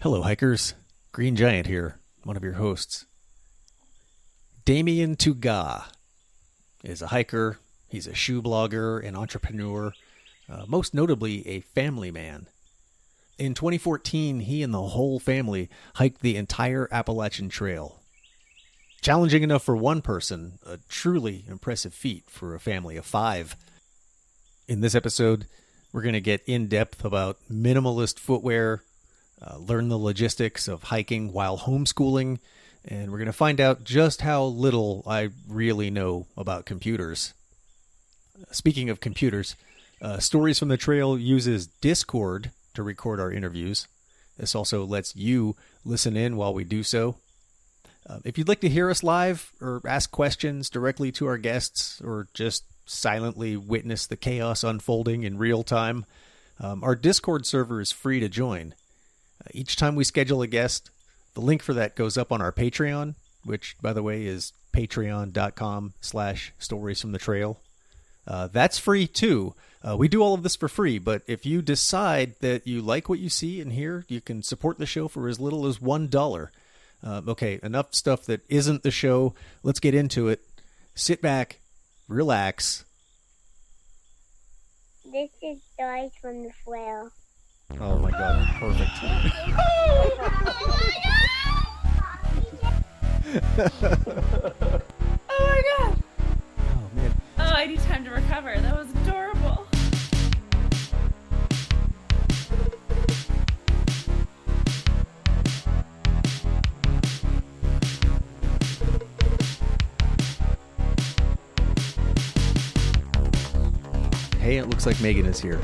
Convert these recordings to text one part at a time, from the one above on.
Hello, hikers. Green Giant here, one of your hosts. Damien Tougas is a hiker. He's a shoe blogger and entrepreneur, most notably a family man. In 2014, he and the whole family hiked the entire Appalachian Trail. Challenging enough for one person, a truly impressive feat for a family of 5. In this episode, we're going to get in-depth about minimalist footwear, learn the logistics of hiking while homeschooling, and we're going to find out just how little I really know about computers. Speaking of computers, Stories from the Trail uses Discord to record our interviews. This also lets you listen in while we do so. If you'd like to hear us live or ask questions directly to our guests or just silently witness the chaos unfolding in real time, our Discord server is free to join. Each time we schedule a guest, the link for that goes up on our Patreon, which, by the way, is patreon.com/storiesfromthetrail. That's free, too. We do all of this for free, but if you decide that you like what you see and hear, you can support the show for as little as $1. Okay, enough stuff that isn't the show. Let's get into it. Sit back, relax. This is Stories from the Trail. Oh my god, perfect. Oh my god! Oh man. Oh, I need time to recover. That was adorable. Hey, it looks like Megan is here.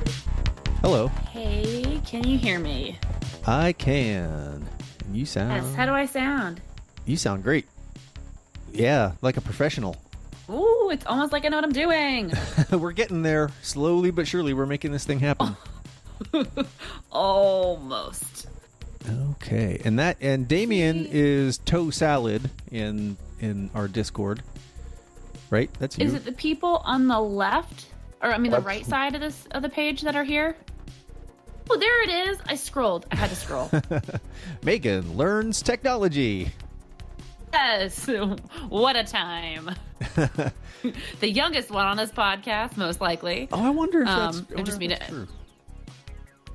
Hello. Hey, can you hear me? I can. And you sound... Yes, how do I sound? You sound great. Yeah, like a professional. Ooh, it's almost like I know what I'm doing. We're getting there. Slowly but surely, we're making this thing happen. Almost. Okay. And Damien is toe salad in our Discord. Right? That's you. Is it the people on the left? Or, I mean, the What? right side of the page that are here? Oh, there it is. I scrolled. I had to scroll. Megan learns technology. Yes. What a time. The youngest one on this podcast, most likely. Oh, I wonder if that's, I just mean that's it. true.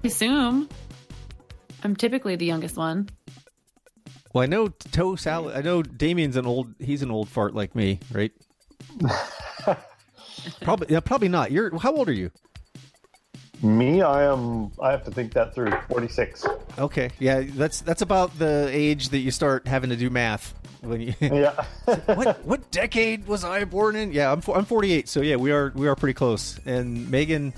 I assume. I'm typically the youngest one. Well, I know toe salad. I know Damien's he's an old fart like me, right? Probably not. How old are you? Me, I have to think that through. 46. Okay, yeah, that's about the age that you start having to do math. When you Yeah. what decade was I born in? Yeah, I'm 48, so yeah, we are pretty close. And Megan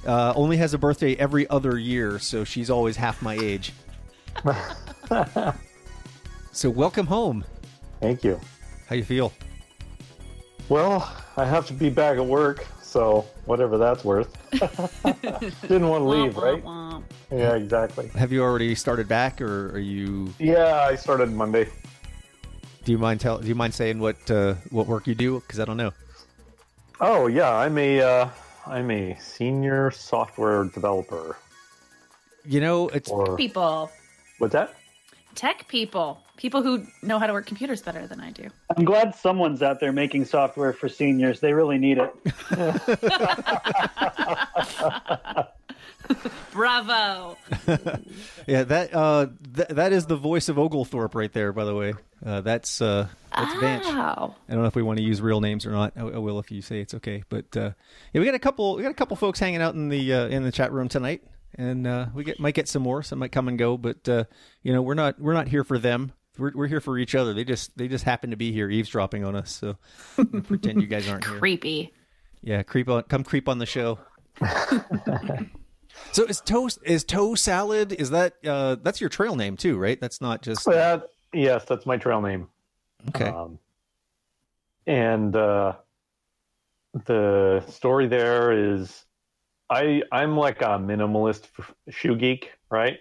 only has a birthday every other year, so she's always half my age. So welcome home. Thank you. How you feel? Well, I have to be back at work, so whatever that's worth. Didn't want to leave, right? Womp. Yeah, exactly. Have you already started back, or are you? Yeah, I started Monday. Do you mind saying what work you do? Because I don't know. Oh yeah, I'm a senior software developer. You know, it's People. What's that? Tech people. People who know how to work computers better than I do. I'm glad someone's out there making software for seniors. They really need it. Bravo. yeah. That is the voice of Oglethorpe right there. By the way, that's Vance. Wow. I don't know if we want to use real names or not. I will if you say it's okay. But yeah, we got a couple folks hanging out in the chat room tonight, and might get some more. Some might come and go, but we're not here for them. We're here for each other. They just happen to be here eavesdropping on us. So pretend you guys aren't here. Creepy. Yeah, come creep on the show. So is toe salad? Is that that's your trail name too, right? That's not just Yes, that's my trail name. okay. And the story there is I'm like a minimalist shoe geek, right?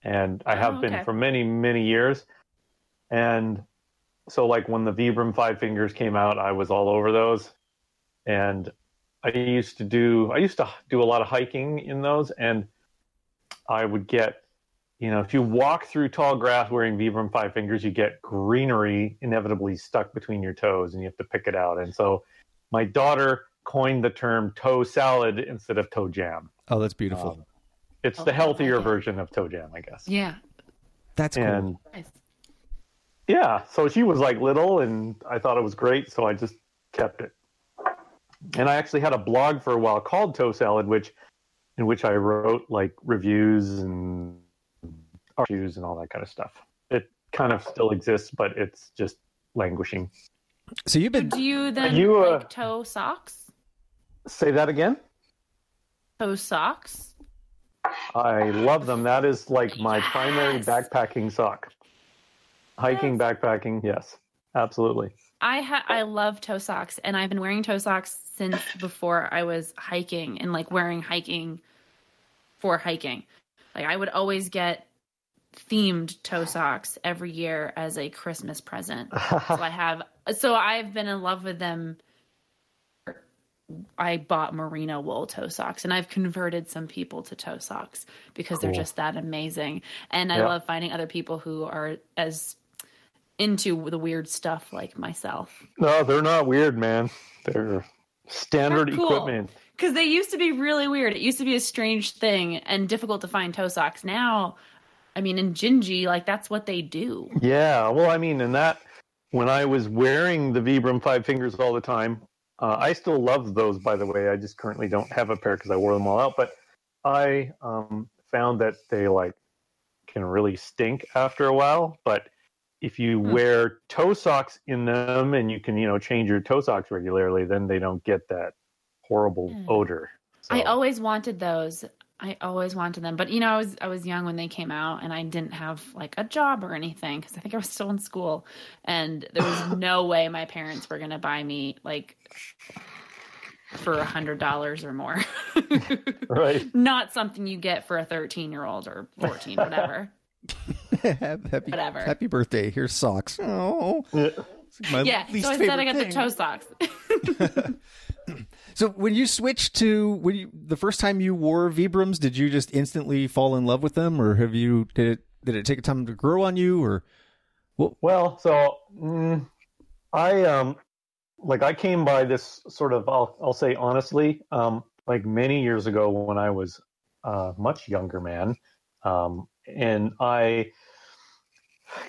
And I have been for many, many years. And so like when the Vibram Five Fingers came out, I was all over those. And I used to do a lot of hiking in those, and I would get if you walk through tall grass wearing Vibram Five Fingers, you get greenery inevitably stuck between your toes and you have to pick it out. And so my daughter coined the term toe salad instead of toe jam. Oh, that's beautiful. It's the healthier version of toe jam, I guess. Yeah. That's cool. Nice. Yeah, so she was like little, and I thought it was great, so I just kept it. And I actually had a blog for a while called Toe Salad, in which I wrote like reviews and shoes and all that kind of stuff. It kind of still exists, but it's just languishing. So you've been. Do you then like toe socks? Say that again? Toe socks? I love them. That is like my primary backpacking sock. Hiking, backpacking, yes, absolutely. I love toe socks, and I've been wearing toe socks since before I was hiking and like wearing hiking for hiking. Like I would always get themed toe socks every year as a Christmas present. So I've been in love with them. I bought merino wool toe socks, and I've converted some people to toe socks because they're just that amazing. And I love finding other people who are as into the weird stuff like myself. No, they're not weird, man. They're standard equipment. Because they used to be really weird. It used to be a strange thing and difficult to find toe socks. Now, I mean, in Gingy, like that's what they do. Yeah, well, I mean, when I was wearing the Vibram Five Fingers all the time, I still love those, by the way. I just currently don't have a pair because I wore them all out. But I found that they like can really stink after a while. But if you wear toe socks in them and you can, change your toe socks regularly, then they don't get that horrible odor. So. I always wanted those. I always wanted them. But, I was young when they came out, and I didn't have like a job or anything because I think I was still in school. And there was no way my parents were going to buy me like for $100 or more. Right. Not something you get for a 13-year-old or 14, whatever. Whatever. Happy birthday. Here's socks. Oh. Yeah. So instead I got the toe socks. So when you switched to the first time you wore Vibrams, did you just instantly fall in love with them, or did it take a time to grow on you, or? Well, so I came by this sort of I'll say honestly, like many years ago when I was a much younger man, and I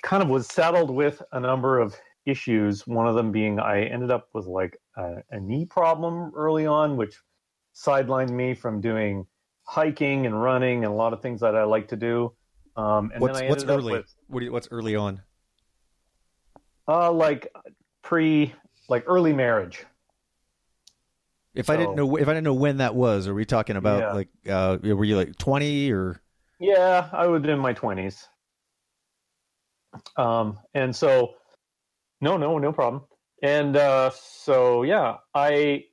kind of was saddled with a number of issues. One of them being I ended up with like a knee problem early on, which sidelined me from doing hiking and running and a lot of things that I like to do. And what's then I ended early? up with What's early on? Like early marriage. I didn't know when that was, are we talking about like were you like 20 or? Yeah, I was in my 20s. And so no problem. And so yeah, I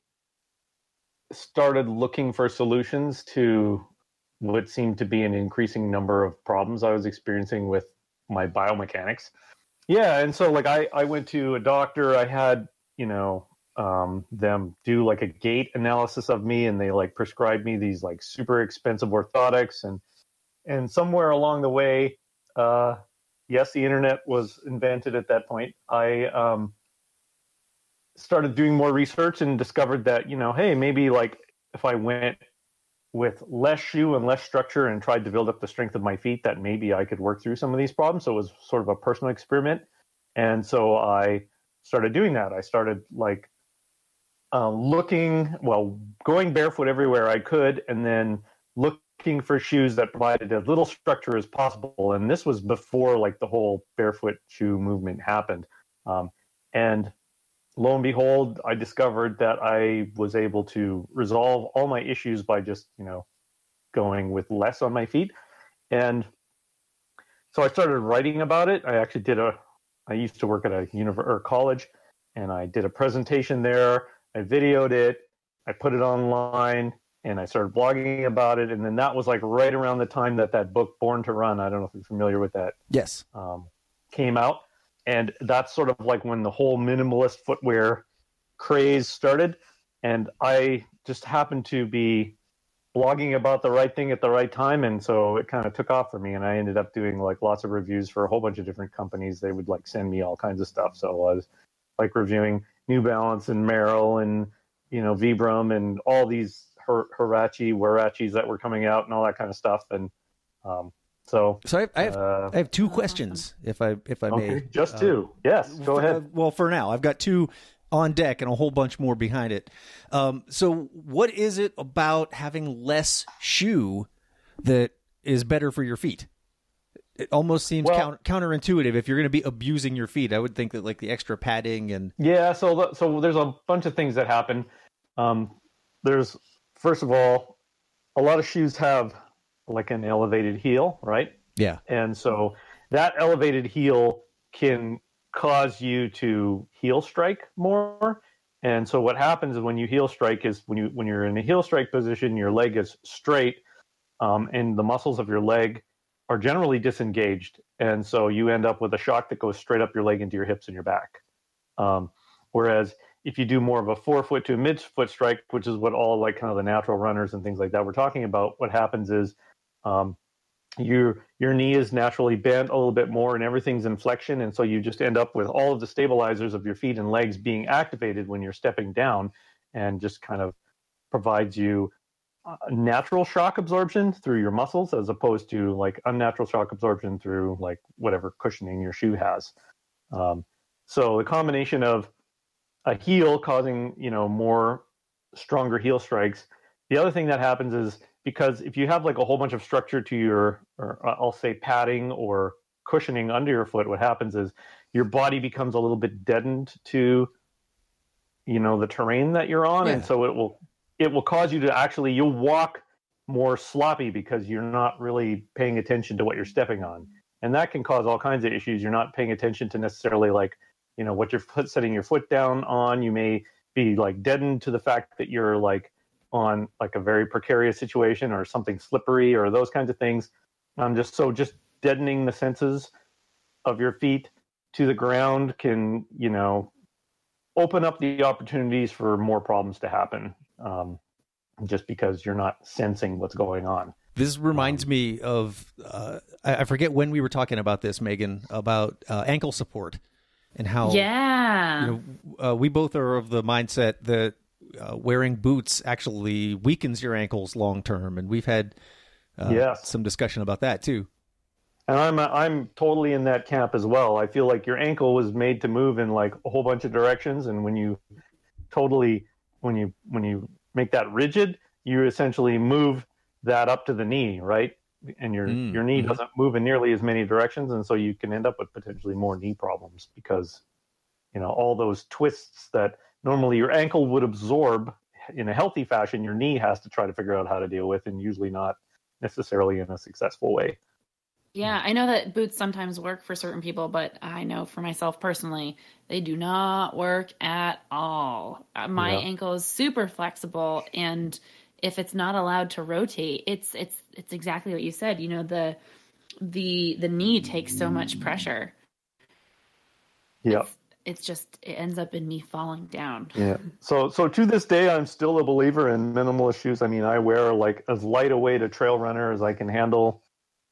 started looking for solutions to what seemed to be an increasing number of problems I was experiencing with my biomechanics. Yeah, and so like I went to a doctor. I had them do like a gait analysis of me, and they like prescribed me these like super expensive orthotics, and somewhere along the way, yes, the internet was invented at that point. I started doing more research and discovered that, hey, maybe like if I went with less shoe and less structure and tried to build up the strength of my feet, that maybe I could work through some of these problems. So it was sort of a personal experiment. And so I started doing that. I started like going barefoot everywhere I could, and then looking for shoes that provided as little structure as possible. And this was before like the whole barefoot shoe movement happened. And lo and behold, I discovered that I was able to resolve all my issues by just, going with less on my feet. And so I started writing about it. I actually I used to work at a college, and I did a presentation there. I videoed it. I put it online, and I started blogging about it. And then that was like right around the time that book, Born to Run, I don't know if you're familiar with that. Yes. Came out. And that's sort of like when the whole minimalist footwear craze started. And I just happened to be blogging about the right thing at the right time, and so it kind of took off for me, and I ended up doing like lots of reviews for a whole bunch of different companies. They would like send me all kinds of stuff, so I was like reviewing New Balance and Merrell and Vibram and all these Huaraches that were coming out and all that kind of stuff. And so I have two questions, if I may. Just two. Yes, go ahead. Well, for now, I've got two on deck and a whole bunch more behind it. So what is it about having less shoe that is better for your feet? It almost seems counterintuitive. If you're going to be abusing your feet, I would think that like the extra padding and so there's a bunch of things that happen. There's, first of all, a lot of shoes have like an elevated heel, right? Yeah. And so that elevated heel can cause you to heel strike more. And so what happens is when you heel strike is when you're in a heel strike position, your leg is straight, and the muscles of your leg are generally disengaged. And so you end up with a shock that goes straight up your leg into your hips and your back. Whereas if you do more of a forefoot to a midfoot strike, which is what all like kind of the natural runners and things like that we're talking about, what happens is your knee is naturally bent a little bit more and everything's in flexion. And so you just end up with all of the stabilizers of your feet and legs being activated when you're stepping down, and just kind of provides you natural shock absorption through your muscles as opposed to like unnatural shock absorption through like whatever cushioning your shoe has. So the combination of a heel causing, more stronger heel strikes. The other thing that happens is, because if you have like a whole bunch of structure to your, or I'll say padding or cushioning under your foot, what happens is your body becomes a little bit deadened to, the terrain that you're on. Yeah. And so it will cause you to you'll walk more sloppy because you're not really paying attention to what you're stepping on. And that can cause all kinds of issues. You're not paying attention to necessarily like, what you're setting your foot down on. You may be like deadened to the fact that you're like on like a very precarious situation or something slippery or those kinds of things. Just deadening the senses of your feet to the ground can, open up the opportunities for more problems to happen. Just because you're not sensing what's going on. This reminds me of, I forget when we were talking about this, Megan, about ankle support and how we both are of the mindset that wearing boots actually weakens your ankles long term, and we've had some discussion about that too. And I'm totally in that camp as well. I feel like your ankle was made to move in like a whole bunch of directions, and when you make that rigid, you essentially move that up to the knee, right? And your knee doesn't move in nearly as many directions, and so you can end up with potentially more knee problems because, all those twists that normally your ankle would absorb in a healthy fashion, your knee has to try to figure out how to deal with, and usually not necessarily in a successful way. Yeah, I know that boots sometimes work for certain people, but I know for myself personally, they do not work at all. My ankle is super flexible, and if it's not allowed to rotate, it's exactly what you said. The knee takes so much pressure. Yeah. It ends up in me falling down. Yeah. So to this day, I'm still a believer in minimalist shoes. I mean, I wear like as light a weight a trail runner as I can handle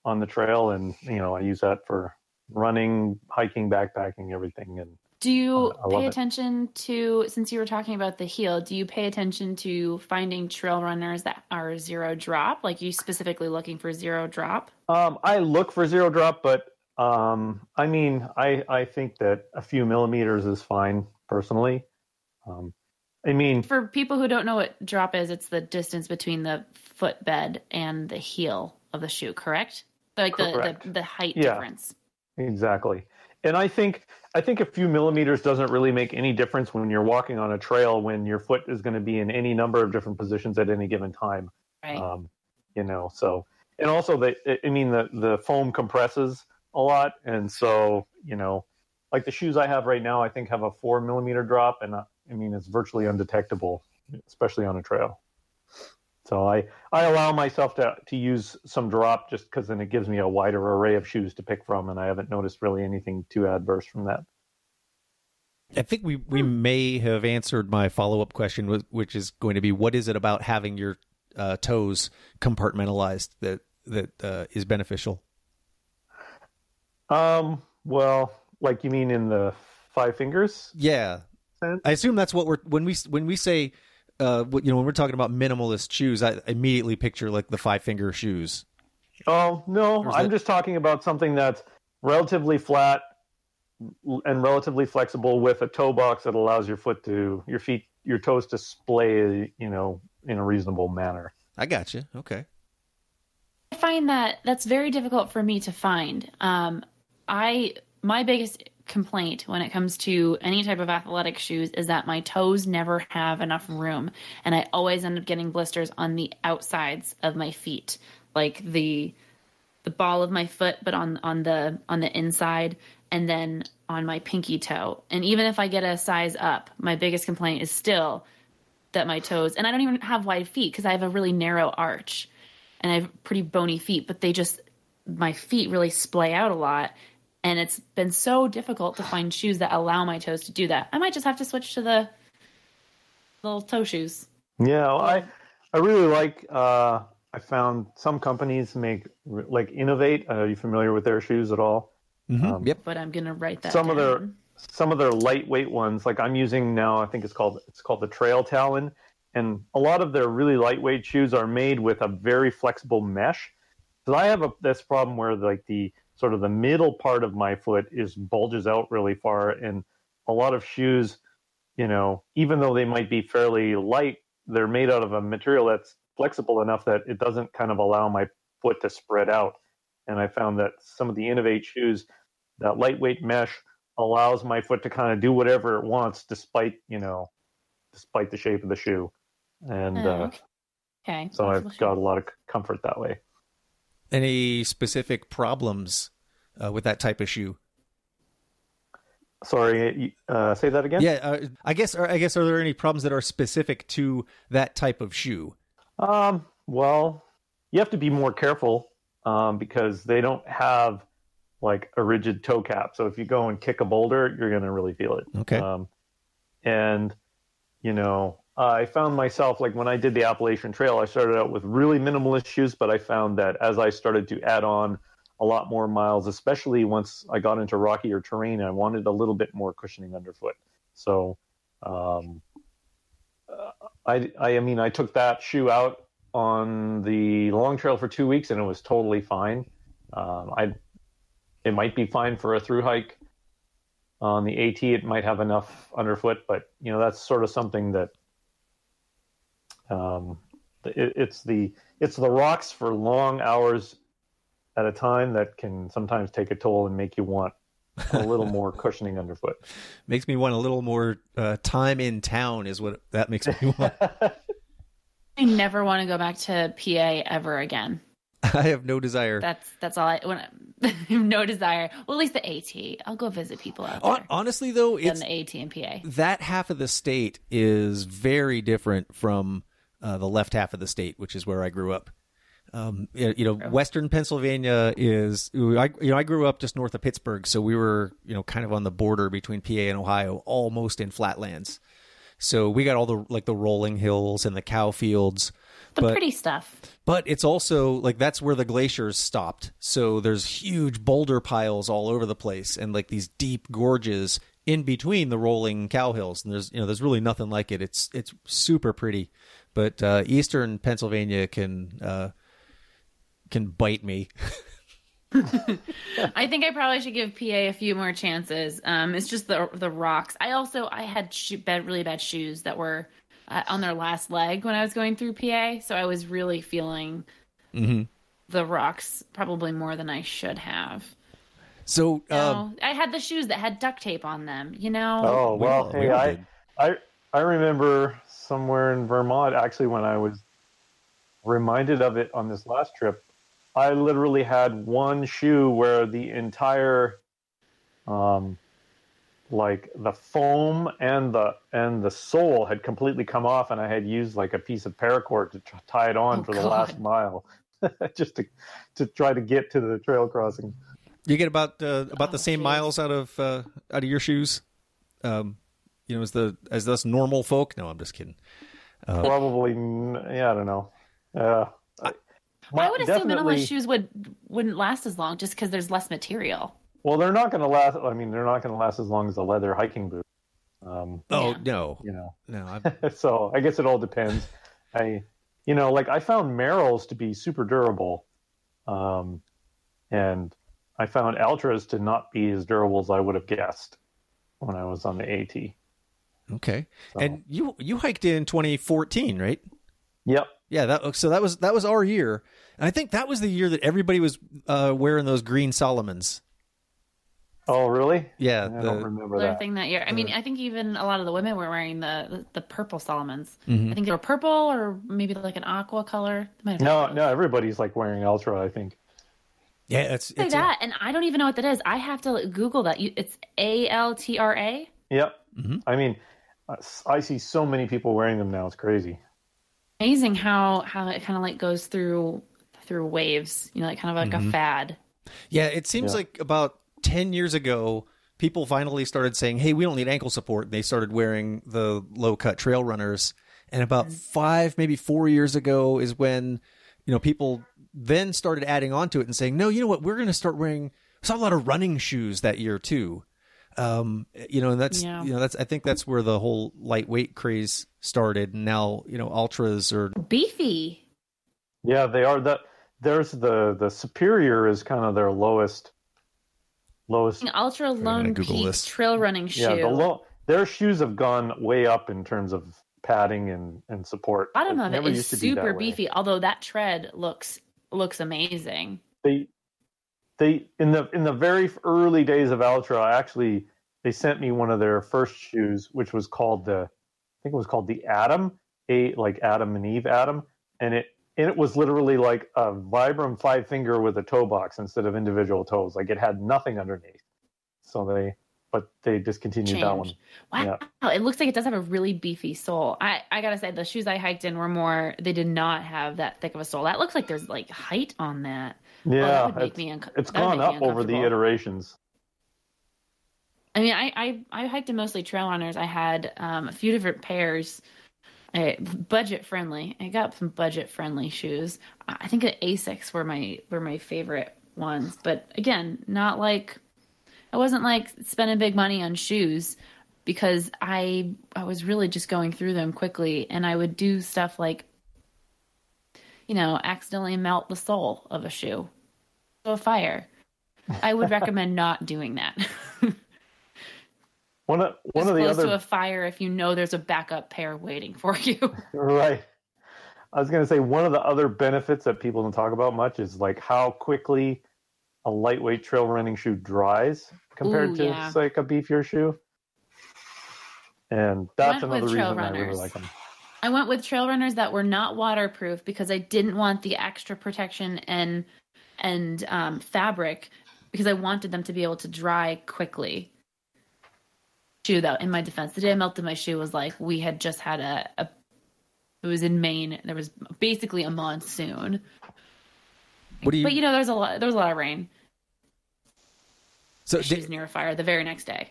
on the trail, and I use that for running, hiking, backpacking, everything. And do you pay attention to, since you were talking about the heel, do you pay attention to finding trail runners that are zero drop? Like, you specifically looking for zero drop? I look for zero drop, but I think that a few millimeters is fine personally. For people who don't know what drop is, it's the distance between the footbed and the heel of the shoe, correct? Like the height difference. Exactly. And I think a few millimeters doesn't really make any difference when you're walking on a trail, when your foot is going to be in any number of different positions at any given time. Right. So, and also the foam compresses a lot. And so, like the shoes I have right now, I think have a 4 millimeter drop, and it's virtually undetectable, especially on a trail. So I allow myself to use some drop just because then it gives me a wider array of shoes to pick from, and I haven't noticed really anything too adverse from that. I think we may have answered my follow-up question, which is going to be, what is it about having your toes compartmentalized that is beneficial? Well, like you mean in the 5 fingers? Yeah. Sense? I assume that's what when we say, when we're talking about minimalist shoes, I immediately picture like the 5-finger shoes. Oh, no, I'm just talking about something that's relatively flat and relatively flexible with a toe box that allows your toes to splay, in a reasonable manner. I got you. Okay. I find that's very difficult for me to find. My biggest complaint when it comes to any type of athletic shoes is that my toes never have enough room, and I always end up getting blisters on the outsides of my feet, like the ball of my foot, but on the inside, and then on my pinky toe. And even if I get a size up, my biggest complaint is still that my toes, and I don't even have wide feet because I have a really narrow arch and I have pretty bony feet, but my feet really splay out a lot. And it's been so difficult to find shoes that allow my toes to do that. I might just have to switch to the little toe shoes. Yeah, well, I really like, I found some companies make, like Innovate. Are you familiar with their shoes at all? Mm-hmm. Yep. But I'm going to write that some down. Some of their lightweight ones, like I'm using now, I think it's called the Trail Talon. And a lot of their really lightweight shoes are made with a very flexible mesh. So I have this problem where like the sort of the middle part of my foot bulges out really far. And a lot of shoes, even though they might be fairly light, they're made out of a material that's flexible enough that it doesn't kind of allow my foot to spread out. And I found that some of the Innovate shoes, that lightweight mesh allows my foot to kind of do whatever it wants despite the shape of the shoe. And okay. So I've got a lot of comfort that way. Any specific problems with that type of shoe? Sorry, say that again? Yeah, I guess are there any problems that are specific to that type of shoe? Well, you have to be more careful because they don't have like a rigid toe cap. So if you go and kick a boulder, you're going to really feel it. Okay. I found myself, like when I did the Appalachian Trail, I started out with really minimalist shoes, but I found that as I started to add on a lot more miles, especially once I got into rockier terrain, I wanted a little bit more cushioning underfoot. So I took that shoe out on the long trail for 2 weeks and it was totally fine. It might be fine for a through hike. On the AT, it might have enough underfoot, but that's sort of something that it's the rocks for long hours at a time that can sometimes take a toll and make you want a little more cushioning underfoot. Makes me want a little more time in town is what that makes me want. I never want to go back to PA ever again. I have no desire. That's all I have no desire. Well, at least the AT. I'll go visit people out there. Honestly, though, it's the AT and PA. That half of the state is very different from the left half of the state, which is where I grew up. Western Pennsylvania is. I grew up just north of Pittsburgh, so we were kind of on the border between PA and Ohio, almost in flatlands. So we got all the rolling hills and the cow fields. The pretty stuff. But it's also like that's where the glaciers stopped. So there's huge boulder piles all over the place and like these deep gorges in between the rolling cow hills. And there's really nothing like it. It's super pretty. But eastern Pennsylvania can bite me. I think I probably should give PA a few more chances. It's just the rocks. I had really bad shoes that were on their last leg when I was going through PA, so I was really feeling the rocks probably more than I should have. So I had the shoes that had duct tape on them. Oh well, hey, I remember somewhere in Vermont actually when I was reminded of it on this last trip. I literally had one shoe where the entire, like the foam and the sole had completely come off, and I had used like a piece of paracord to tie it on the last mile, just to try to get to the trail crossing. You get about the same miles out of your shoes, as us normal folk. No, I'm just kidding. Probably, I don't know. I would assume minimalist shoes wouldn't last as long just because there's less material. Well, they're not going to last. I mean, they're not going to last as long as a leather hiking boot. No. No. No. So I guess it all depends. I found Merrell's to be super durable, and I found Altras to not be as durable as I would have guessed when I was on the AT. Okay, so. And you hiked in 2014, right? Yep. Yeah. That was our year, and I think that was the year that everybody was wearing those green Salomons. Oh, really? Yeah, I don't remember that thing that year. I mean, I think even a lot of the women were wearing the purple Salomons. Mm-hmm. I think they were purple or maybe like an aqua color. No, everybody's like wearing Ultra, I think. Yeah, it's that, and I don't even know what that is. I have to Google that. It's Altra. Yep. Mm-hmm. I mean, I see so many people wearing them now. It's crazy. Amazing how it kind of like goes through waves. Like kind of like a fad. Yeah, it seems like about 10 years ago, people finally started saying, hey, we don't need ankle support. They started wearing the low-cut trail runners. And about 5, maybe 4 years ago is when, people then started adding on to it and saying, no, you know what? We're going to start wearing – we saw a lot of running shoes that year too. And that's I think that's where the whole lightweight craze started. And now, Ultras are – beefy. Yeah, they are. There's the Superior is kind of their lowest Ultra Lone Peak trail running shoe. Yeah, their shoes have gone way up in terms of padding and support. Bottom of it is super beefy, although that tread looks amazing. They in the very early days of Ultra, actually they sent me one of their first shoes, which was called the Atom, like Adam and Eve Atom, and it was literally like a Vibram 5-finger with a toe box instead of individual toes. Like it had nothing underneath. So they discontinued that one. Wow. Yeah. It looks like it does have a really beefy sole. I gotta say, the shoes I hiked in they did not have that thick of a sole. That looks like there's like height on that. Yeah. It's gone up over the iterations. I mean, I hiked in mostly trail runners. I had a few different pairs. Budget friendly. I got some budget friendly shoes. I think the Asics were my favorite ones, but again, not like I wasn't like spending big money on shoes because I was really just going through them quickly, and I would do stuff like accidentally melt the sole of a shoe to a fire. I would recommend not doing that. One of the other to a fire if there's a backup pair waiting for you. Right. I was going to say one of the other benefits that people don't talk about much is like how quickly a lightweight trail running shoe dries compared to like a beefier shoe. And that's another reason I really like them. I went with trail runners that were not waterproof because I didn't want the extra protection and fabric because I wanted them to be able to dry quickly. Shoe though, in my defense, the day I melted my shoe was like we had just had it was in Maine. There was basically a monsoon. But there's a lot of rain. So she's near a fire the very next day.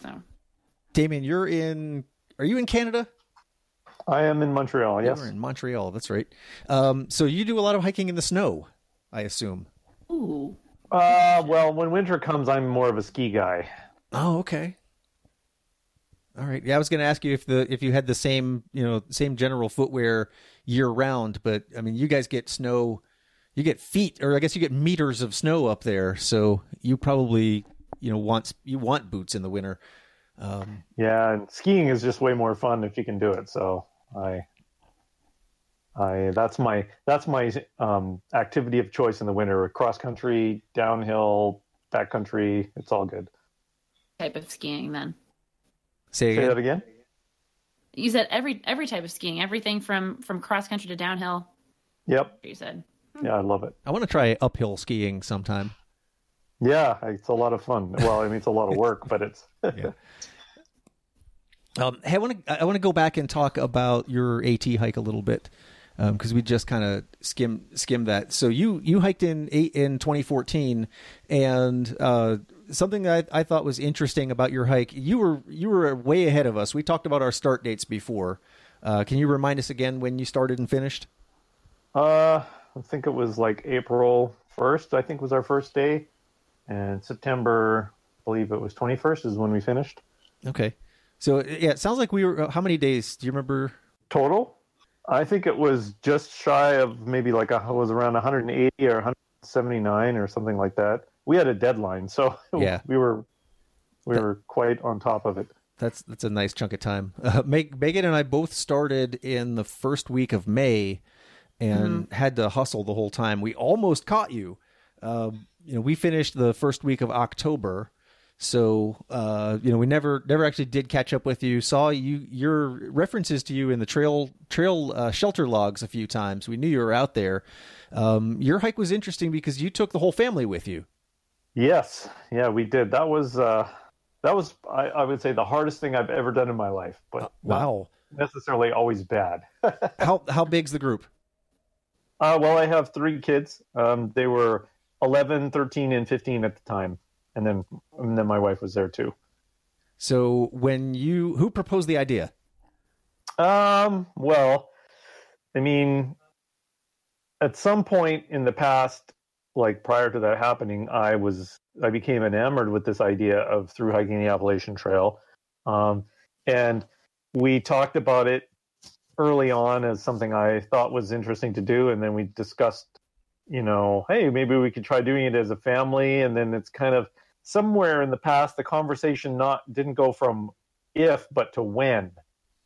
So Damien, are you in Canada? I am in Montreal, yes. You're in Montreal, that's right. So you do a lot of hiking in the snow, I assume. Ooh. Well, when winter comes I'm more of a ski guy. Oh, okay. All right. Yeah, I was going to ask you if you had the same general footwear year round, but I mean, you guys get snow, you get feet, or I guess you get meters of snow up there, so you probably want boots in the winter. Yeah, and skiing is just way more fun if you can do it. So that's my activity of choice in the winter: cross country, downhill, backcountry. It's all good. Type of skiing then. Say that again. You said every type of skiing, everything from cross country to downhill. Yep. You said. Yeah, I love it. I want to try uphill skiing sometime. Yeah, it's a lot of fun. Well, I mean, it's a lot of work, but it's. Yeah. Hey, I want to go back and talk about your AT hike a little bit because we just kind of skimmed that. So you hiked in 2014, and something that I thought was interesting about your hike, you were way ahead of us. We talked about our start dates before. Can you remind us again when you started and finished? I think it was like April 1st, I think was our first day. And September, I believe it was 21st is when we finished. Okay. So, yeah, it sounds like we were, how many days? Do you remember? Total? I think it was just shy of maybe like it was around 180 or 179 or something like that. We had a deadline, so yeah. we were quite on top of it. That's a nice chunk of time. Megan and I both started in the first week of May and had to hustle the whole time. We almost caught you. We finished the first week of October. So, we never actually did catch up with you. Saw your references to you in the trail shelter logs a few times. We knew you were out there. Your hike was interesting because you took the whole family with you. Yes. Yeah, we did. That was I would say the hardest thing I've ever done in my life, but wow, not necessarily always bad. How big's the group? Well, I have 3 kids. They were 11, 13, and 15 at the time. And then my wife was there too. So who proposed the idea? Well, I mean, at some point in the past, like prior to that happening, I became enamored with this idea of through hiking the Appalachian Trail. And we talked about it early on as something I thought was interesting to do. And then we discussed, hey, maybe we could try doing it as a family. And then it's kind of somewhere in the past, the conversation didn't go from if, but to when.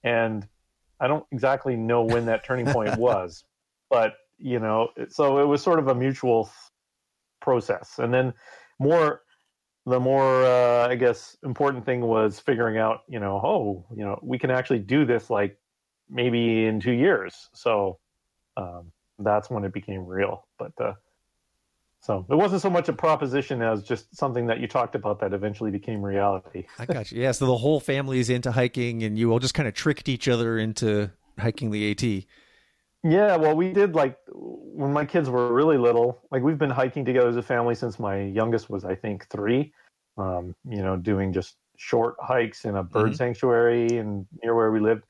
And I don't exactly know when that turning point was, but, so it was sort of a mutual process. And then the more I guess important thing was figuring out, we can actually do this like maybe in 2 years. So that's when it became real. But so it wasn't so much a proposition as just something that you talked about that eventually became reality. I got you. Yeah, so the whole family is into hiking, and you all just kind of tricked each other into hiking the AT. Yeah, well, we did, like, when my kids were really little, like, we've been hiking together as a family since my youngest was, I think, 3, doing just short hikes in a bird sanctuary and near where we lived.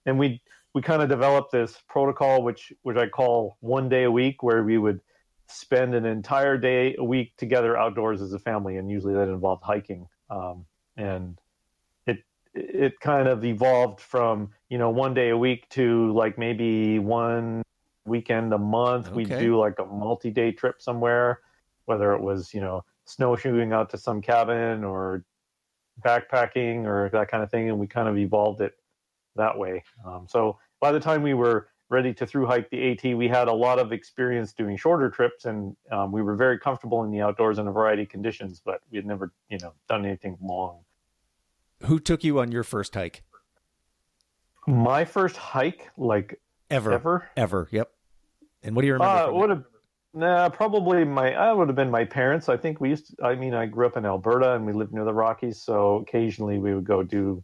And we kind of developed this protocol, which I call one day a week, where we would spend an entire day a week together outdoors as a family. And usually that involved hiking. And it kind of evolved from, one day a week to like maybe one weekend a month. Okay. We'd do like a multi-day trip somewhere, whether it was, snowshoeing out to some cabin or backpacking or that kind of thing. And we kind of evolved it that way. So by the time we were ready to through hike the AT, we had a lot of experience doing shorter trips, and we were very comfortable in the outdoors in a variety of conditions, but we had never, done anything long. Who took you on your first hike? My first hike, like ever? Yep. And what do you remember? Probably would have been my parents. I think I grew up in Alberta and we lived near the Rockies. So occasionally we would go do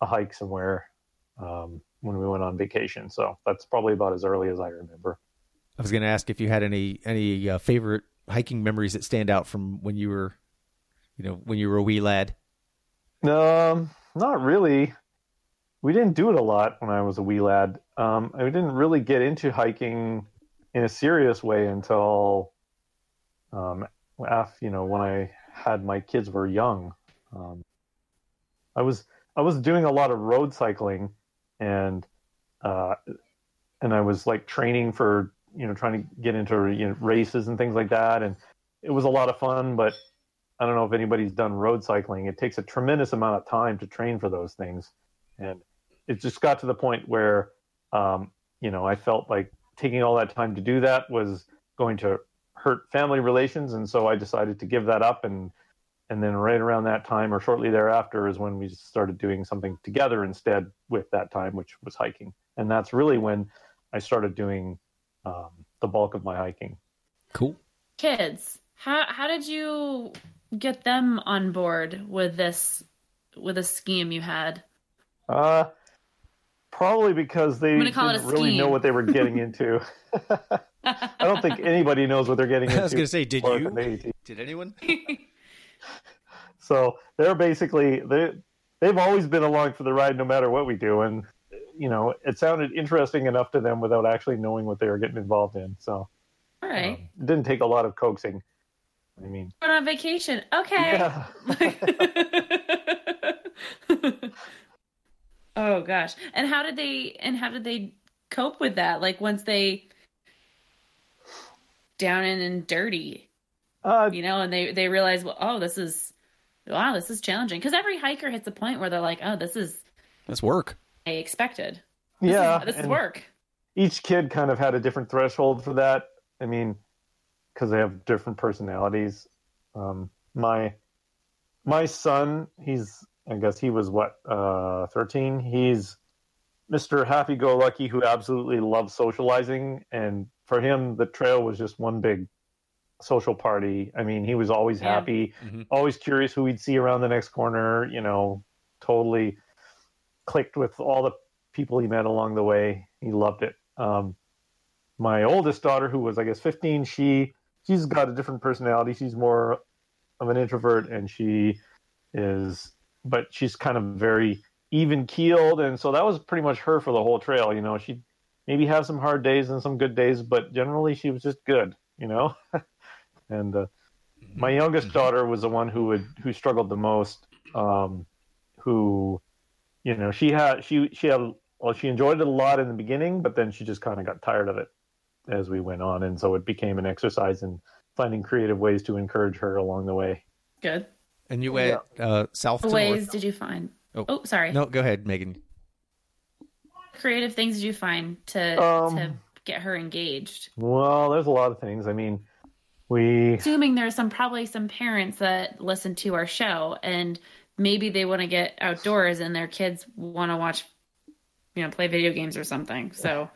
a hike somewhere when we went on vacation. So that's probably about as early as I remember. I was going to ask if you had any favorite hiking memories that stand out from when you were a wee lad. Not really. We didn't do it a lot when I was a wee lad. I didn't really get into hiking in a serious way until, when I had my kids were young. I was doing a lot of road cycling, and I was like training for, trying to get into races and things like that, and it was a lot of fun. But I don't know if anybody's done road cycling. It takes a tremendous amount of time to train for those things, and it just got to the point where, I felt like taking all that time to do that was going to hurt family relations. And so I decided to give that up. And then right around that time or shortly thereafter is when we started doing something together instead with that time, which was hiking. And that's really when I started doing the bulk of my hiking. Cool. Kids, how did you get them on board with a scheme you had? Probably because they didn't really know what they were getting into. I don't think anybody knows what they're getting into. I was going to say, did you? Did anyone? So they're basically, they've always been along for the ride no matter what we do. And it sounded interesting enough to them without actually knowing what they were getting involved in. So, all right. It didn't take a lot of coaxing. I mean, going on vacation. Okay. Yeah. Oh gosh. And how did they cope with that? Like once they down in and dirty, and they realize, well, oh, this is challenging. Because every hiker hits a point where they're like, oh, that's work. I expected. This is work. Each kid kind of had a different threshold for that. I mean, because they have different personalities. My son, I guess he was 13. He's Mr. Happy-Go-Lucky who absolutely loves socializing, and for him, the trail was just one big social party. I mean, he was always happy, always curious who he'd see around the next corner. Totally clicked with all the people he met along the way. He loved it. My oldest daughter, who was, I guess, 15, she's got a different personality. She's more of an introvert, and but she's kind of very even-keeled, and so that was pretty much her for the whole trail. She'd maybe have some hard days and some good days, but generally she was just good, And my youngest daughter was the one who struggled the most. She enjoyed it a lot in the beginning, but then she just kind of got tired of it as we went on, and so it became an exercise in finding creative ways to encourage her along the way. Good. And you went south to ways north. Did you find? Oh, sorry. No, go ahead, Megan. Creative things did you find to get her engaged? Well, there's a lot of things. I mean, assuming there's probably some parents that listen to our show and maybe they want to get outdoors and their kids want to watch, play video games or something. So,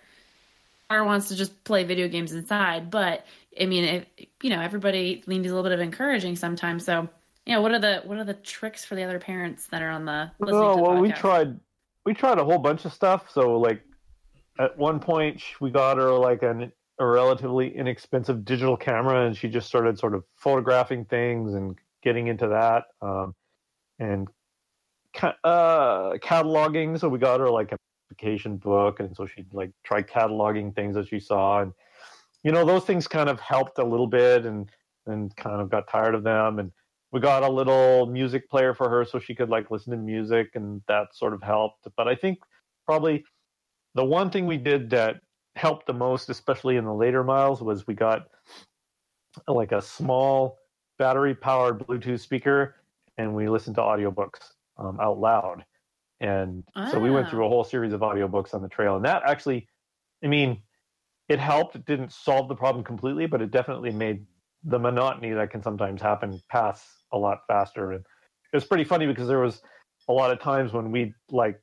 or wants to just play video games inside. But I mean, everybody needs a little bit of encouraging sometimes. So, what are the tricks for the other parents that are on the listening to the podcast? we tried a whole bunch of stuff. So, like, at one point we got her like a relatively inexpensive digital camera, and she just started sort of photographing things and getting into that, and cataloging. So we got her like an application book, and so she'd like try cataloging things that she saw, and those things kind of helped a little bit, and kind of got tired of them. And we got a little music player for her so she could like listen to music, and that sort of helped. But I think probably the one thing we did that helped the most, especially in the later miles, was we got like a small battery powered Bluetooth speaker, and we listened to audiobooks out loud. And so we went through a whole series of audiobooks on the trail, and that actually, I mean, it helped. It didn't solve the problem completely, but it definitely made the monotony that can sometimes happen pass a lot faster. And it was pretty funny because there was a lot of times when we'd like,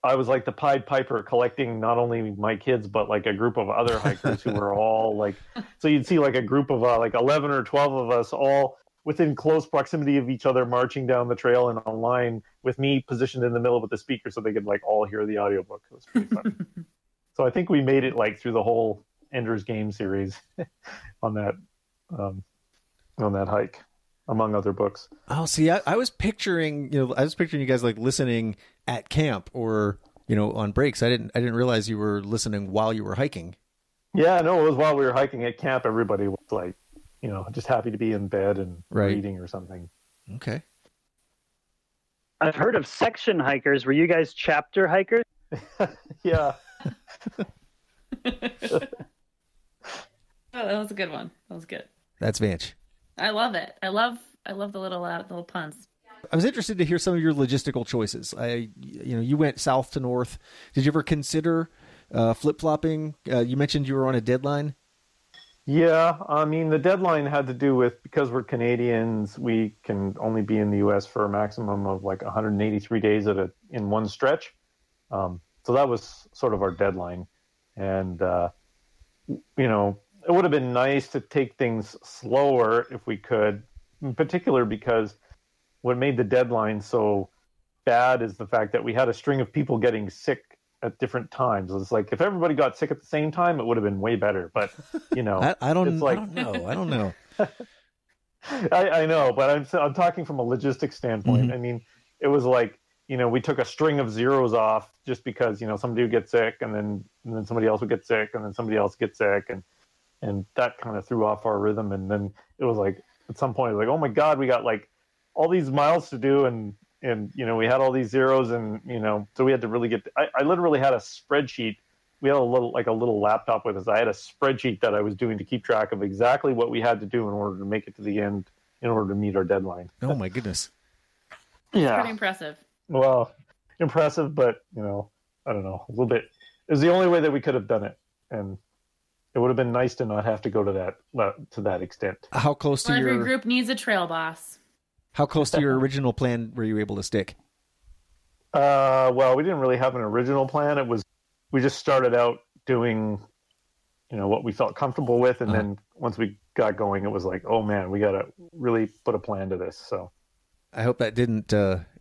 I was like the Pied Piper collecting not only my kids, but like a group of other hikers who were all like, so you'd see like a group of like 11 or 12 of us all within close proximity of each other marching down the trail in a line with me positioned in the middle with the speaker so they could like all hear the audiobook. It was pretty funny. So I think we made it like through the whole Ender's Game series on that hike, among other books. Oh, see, I was picturing, you guys like listening at camp or, on breaks. I didn't realize you were listening while you were hiking. Yeah, no, it was while we were hiking at camp. Everybody was like, just happy to be in bed and reading or something. Okay. I've heard of section hikers. Were you guys chapter hikers? Yeah. Oh, that was a good one. That was good. That's Vanch. I love it. I love the little puns. I was interested to hear some of your logistical choices. You went south to north. Did you ever consider flip-flopping? You mentioned you were on a deadline. Yeah, I mean, the deadline had to do with, because we're Canadians, we can only be in the U.S. for a maximum of like 183 days in one stretch. So that was sort of our deadline. And, it would have been nice to take things slower if we could, in particular because what made the deadline so bad is the fact that we had a string of people getting sick at different times. It's like if everybody got sick at the same time, it would have been way better. But I don't know. I know, but I'm talking from a logistics standpoint. I mean, it was like we took a string of zeros off just because, somebody would get sick and then somebody else would get sick and then somebody else get sick. And that kind of threw off our rhythm. And then it was like, at some point, like, oh my God, we got like all these miles to do. And we had all these zeros and, so we had to really I literally had a spreadsheet. We had a little laptop with us. I had a spreadsheet that I was doing to keep track of exactly what we had to do in order to make it to the end, in order to meet our deadline. Oh my goodness. Yeah. Pretty impressive. Well, impressive, but, I don't know, a little bit. It was the only way that we could have done it. And it would have been nice to not have to go to that extent. How close to every group needs a trail boss. How close to your original plan were you able to stick? Well, we didn't really have an original plan. We just started out doing, what we felt comfortable with. And then once we got going, it was like, oh man, we got to really put a plan to this. So I hope that didn't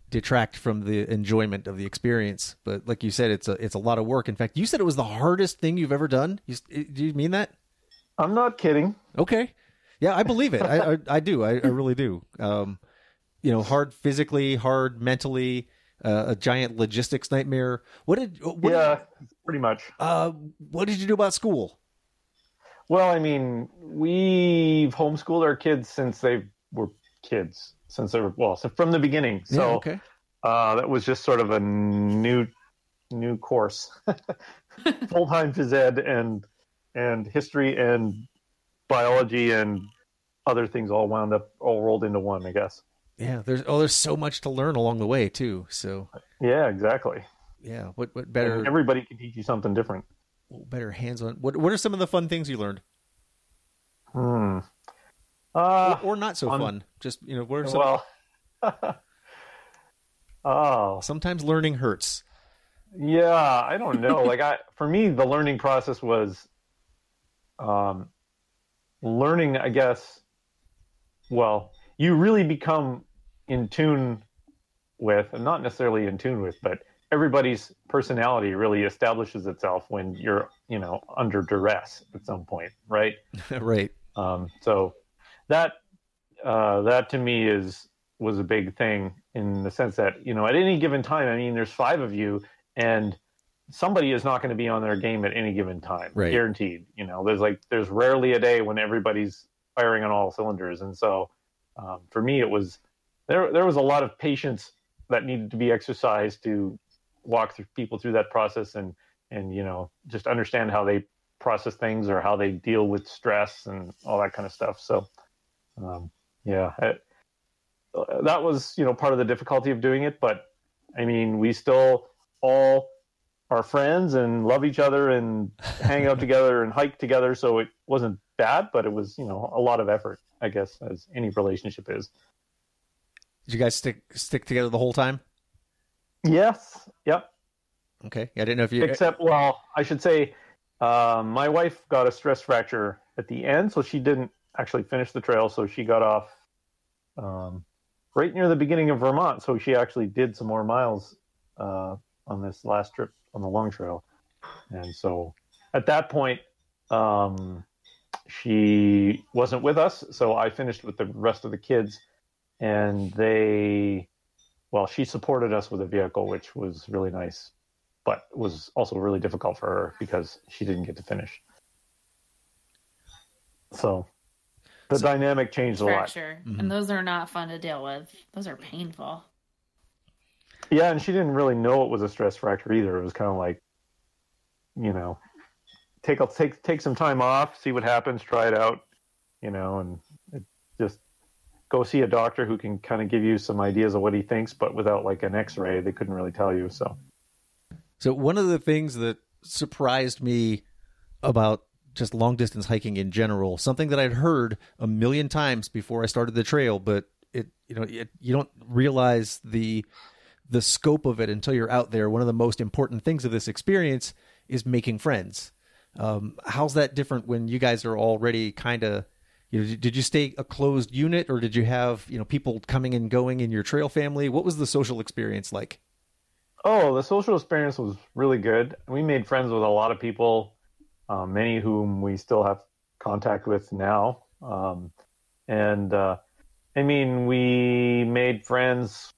detract from the enjoyment of the experience. But like you said, it's a lot of work. In fact, you said it was the hardest thing you've ever done. Do you mean that? I'm not kidding. Okay. Yeah, I believe it. I do. I really do. Hard physically, hard mentally, a giant logistics nightmare. Pretty much. What did you do about school? Well, I mean, we've homeschooled our kids since they were kids, so from the beginning. So okay. That was just sort of a new course, full-time phys ed and history and biology and other things all rolled into one, I guess. Yeah, there's so much to learn along the way too. So yeah, exactly. Yeah, what better? And everybody can teach you something different. Better hands-on. What are some of the fun things you learned? Or not so fun. Just what are some? Well, sometimes learning hurts. Yeah, I don't know. For me, the learning process was learning, I guess. Well, you really become in tune with, and not necessarily in tune with, but everybody's personality really establishes itself when you're, under duress at some point, right? Right. So that to me was a big thing in the sense that, at any given time, I mean, there's 5 of you and somebody is not going to be on their game at any given time, right. Guaranteed. There's rarely a day when everybody's firing on all cylinders. And so, for me, it was, there was a lot of patience that needed to be exercised to walk people through that process and just understand how they process things or how they deal with stress and all that kind of stuff. So, that was, part of the difficulty of doing it. But I mean, we still all are friends and love each other and hang out together and hike together. So it wasn't bad, but it was, a lot of effort, I guess, as any relationship is. Did you guys stick together the whole time? Yes. Yep. Okay. I didn't know if you... Except, well, I should say, my wife got a stress fracture at the end, so she didn't actually finish the trail. So she got off right near the beginning of Vermont. So she actually did some more miles on this last trip on the long trail. And so at that point, she wasn't with us. So I finished with the rest of the kids, and she supported us with a vehicle, which was really nice, but it was also really difficult for her because she didn't get to finish. So the dynamic changed a lot. Mm-hmm. And those are not fun to deal with. Those are painful. Yeah, and she didn't really know it was a stress fracture either. It was kind of like, take some time off, see what happens, try it out, and just go see a doctor who can kind of give you some ideas of what he thinks, but without like an x-ray, they couldn't really tell you. So one of the things that surprised me about just long distance hiking in general, something that I'd heard a million times before I started the trail, but you don't realize the scope of it until you're out there. One of the most important things of this experience is making friends. How's that different when you guys are already kind of, did you stay a closed unit, or did you have, people coming and going in your trail family? What was the social experience like? Oh, the social experience was really good. We made friends with a lot of people, many whom we still have contact with now. We made friends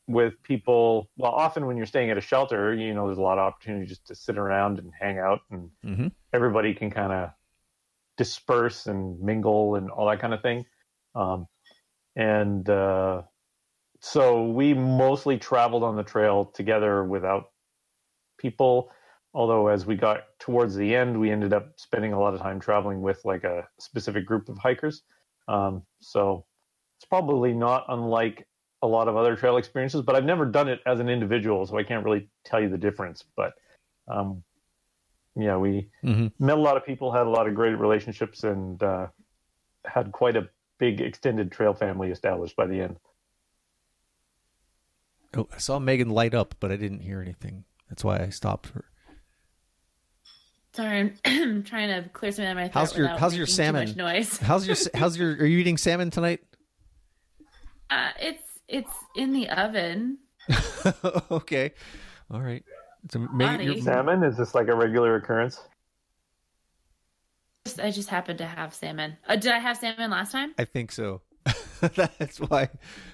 with people. Well, often when you're staying at a shelter, there's a lot of opportunity just to sit around and hang out, and everybody can kind of disperse and mingle and all that kind of thing. So we mostly traveled on the trail together without people. Although as we got towards the end, we ended up spending a lot of time traveling with like a specific group of hikers. So it's probably not unlike a lot of other trail experiences, but I've never done it as an individual, so I can't really tell you the difference. But we met a lot of people, had a lot of great relationships, and had quite a big extended trail family established by the end. Oh, I saw Megan light up, but I didn't hear anything. That's why I stopped her. Sorry, I'm trying to clear something out of my throat. How's your salmon? Too much noise. Are you eating salmon tonight? It's in the oven. Okay, all right. So salmon, is this like a regular occurrence? I just happened to have salmon. Did I have salmon last time? I think so. That's why I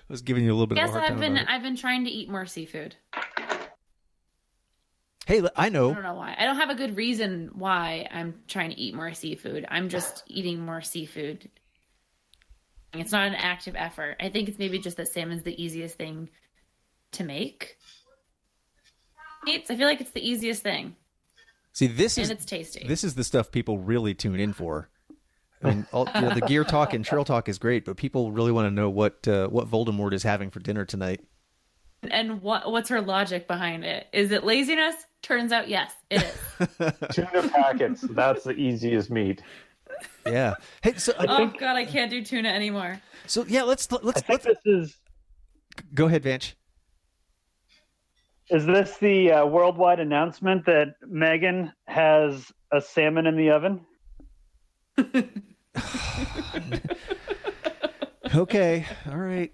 was giving you a little bit of a hard time. I've been trying to eat more seafood. Hey, I know. I don't know why. I don't have a good reason why I'm trying to eat more seafood. I'm just eating more seafood. It's not an active effort. I think it's maybe just that salmon's the easiest thing to make. I feel like it's the easiest thing. See, and it's tasty. This is the stuff people really tune in for. I mean, the gear talk and trail talk is great, but people really want to know what Voldemort is having for dinner tonight. And what's her logic behind it? Is it laziness? Turns out, yes, it is. Tuna packets. That's the easiest meat. Yeah. Hey, so God, I can't do tuna anymore. So yeah, let's. This is. Go ahead, Vanch. Is this the worldwide announcement that Megan has a salmon in the oven? Okay, all right.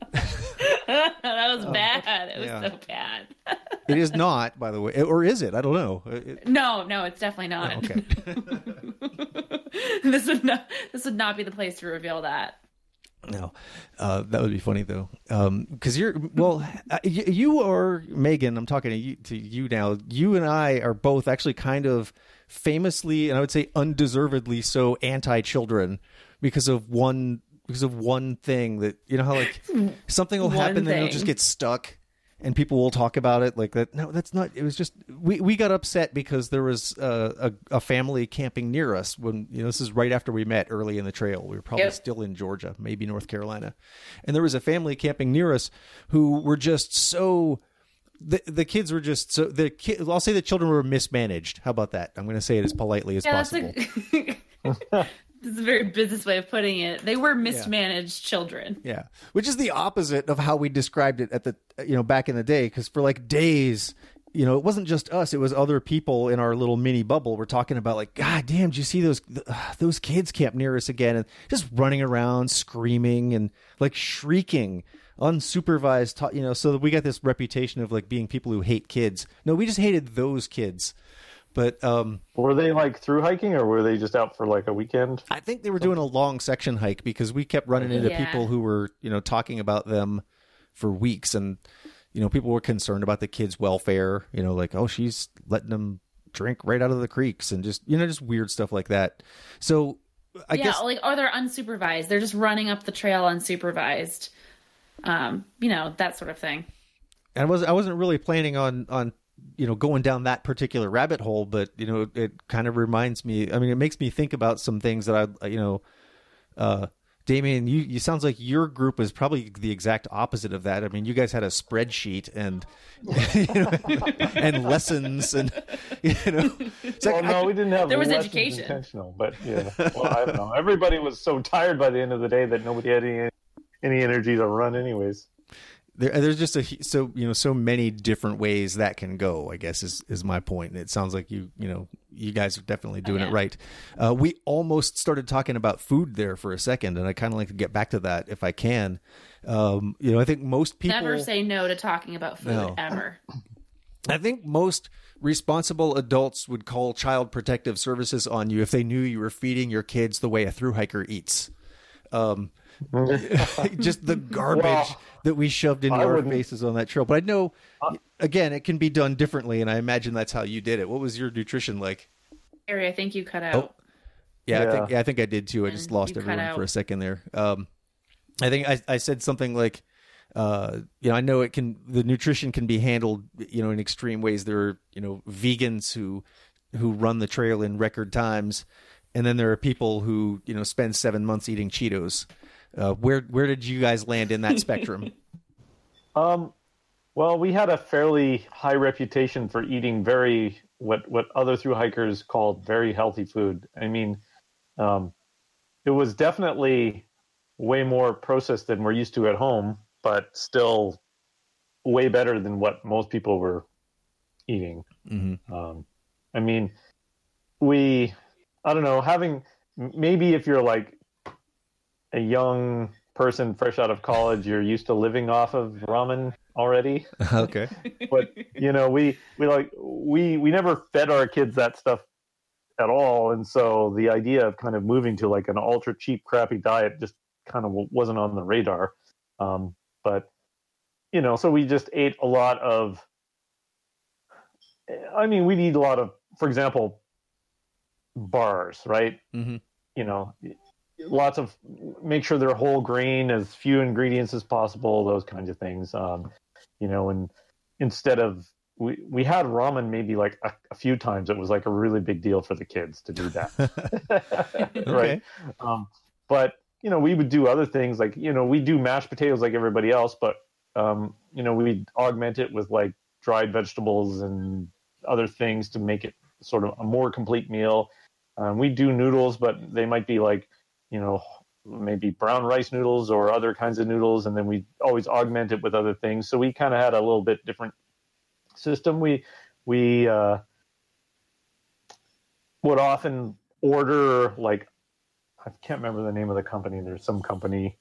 That was bad. It was so bad. It is not, by the way, or is it? I don't know. No, it's definitely not. Oh, okay. This would not be the place to reveal that. No, that would be funny though, because you or Megan. I'm talking to you now. You and I are both actually kind of famously, and I would say undeservedly so, anti-children because of one thing that, how like something will happen and it'll just get stuck and people will talk about it like that. No, that's not. It was just we got upset because there was a family camping near us when this is right after we met early in the trail. We were probably still in Georgia, maybe North Carolina, and there was a family camping near us who were just so. The kids were just so I'll say the children were mismanaged. How about that? I'm going to say it as politely as possible. This is a very business way of putting it. They were mismanaged children. Yeah. Which is the opposite of how we described it at the, back in the day. Because for like days, it wasn't just us. It was other people in our little mini bubble. We're talking about like, God damn, did you see those kids camp near us again? And just running around, screaming and like shrieking, unsupervised, so that we got this reputation of like being people who hate kids. No, we just hated those kids. But were they like through hiking or were they just out for like a weekend? I think they were doing a long section hike because we kept running into people who were, talking about them for weeks. And, people were concerned about the kids' welfare, like, oh, she's letting them drink right out of the creeks and just weird stuff like that. So I guess. Like, or they're unsupervised. They're just running up the trail unsupervised. That sort of thing. And I wasn't really planning on going down that particular rabbit hole, but it kind of reminds me. I mean, it makes me think about some things that Damien, you sounds like your group was probably the exact opposite of that. I mean, you guys had a spreadsheet and and lessons and no, we didn't have. There was education. Intentional, but I don't know. Everybody was so tired by the end of the day that nobody had any energy to run, anyways. There's just so many different ways that can go, I guess is my point. And it sounds like you guys are definitely doing it right. We almost started talking about food there for a second, and I kind of like to get back to that if I can. I think most people never say no to talking about food ever. I think most responsible adults would call Child Protective Services on you if they knew you were feeding your kids the way a thru hiker eats. just the garbage that we shoved into our faces on that trail. But I know, again, it can be done differently, and I imagine that's how you did it. What was your nutrition like? Harry, I think you cut out. Oh. Yeah, I think I did too. I just lost everyone for a second there. I think I said something like, I know the nutrition can be handled, in extreme ways. There are, vegans who run the trail in record times. And then there are people who, spend 7 months eating Cheetos. Where did you guys land in that spectrum? Well, we had a fairly high reputation for eating what other thru hikers called very healthy food. I mean, it was definitely way more processed than we're used to at home, but still way better than what most people were eating. Mm-hmm. I mean, I don't know, maybe if you're like a young person fresh out of college, you're used to living off of ramen already. Okay. But, we never fed our kids that stuff at all. And so the idea of kind of moving to like an ultra cheap, crappy diet just kind of wasn't on the radar. But, so we just ate a lot of, we'd eat a lot of, for example, bars, right? Mm-hmm. Lots of, make sure they're whole grain, as few ingredients as possible, those kinds of things. And instead of, we had ramen maybe like a few times. It was like a really big deal for the kids to do that. Right. But, we would do other things like, we do mashed potatoes like everybody else, but, we'd augment it with like dried vegetables and other things to make it sort of a more complete meal. We do noodles, but they might be like, maybe brown rice noodles or other kinds of noodles. And then we always augment it with other things. So we kind of had a little bit different system. We would often order, like, I can't remember the name of the company. There's some company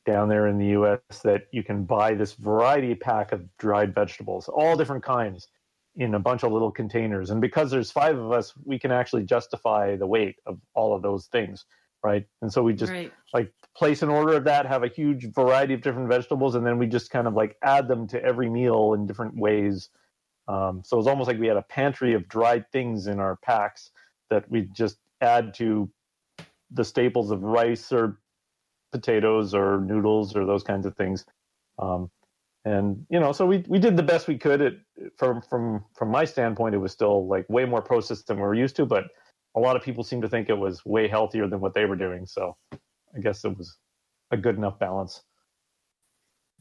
down there in the US that you can buy this variety pack of dried vegetables, all different kinds, in a bunch of little containers. And because there's 5 of us, we can actually justify the weight of all of those things, right? And so we just like place an order of that, have a huge variety of different vegetables, and then we just kind of like add them to every meal in different ways. So it was almost like we had a pantry of dried things in our packs that we just add to the staples of rice or potatoes or noodles or those kinds of things. And, so we did the best we could. From my standpoint, it was still like way more processed than we're used to, but a lot of people seem to think it was way healthier than what they were doing. So I guess it was a good enough balance.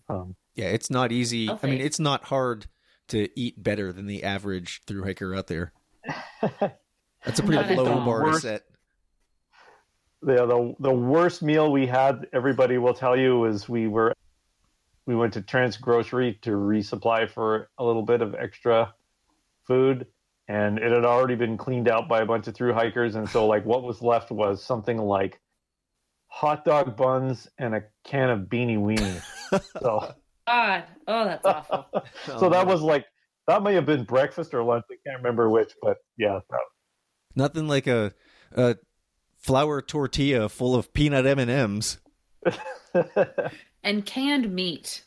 Yeah, it's not easy. I mean, it's not hard to eat better than the average thru hiker out there. That's a pretty low bar to set. The worst meal we had, everybody will tell you, was we went to Trans Grocery to resupply for a little bit of extra food, and it had already been cleaned out by a bunch of thru hikers. And so like what was left was something like hot dog buns and a can of Beanie Weenie. So God, that's awful. So that may have been breakfast or lunch. I can't remember which, but yeah. Nothing like a flour tortilla full of peanut M&Ms. And canned meat.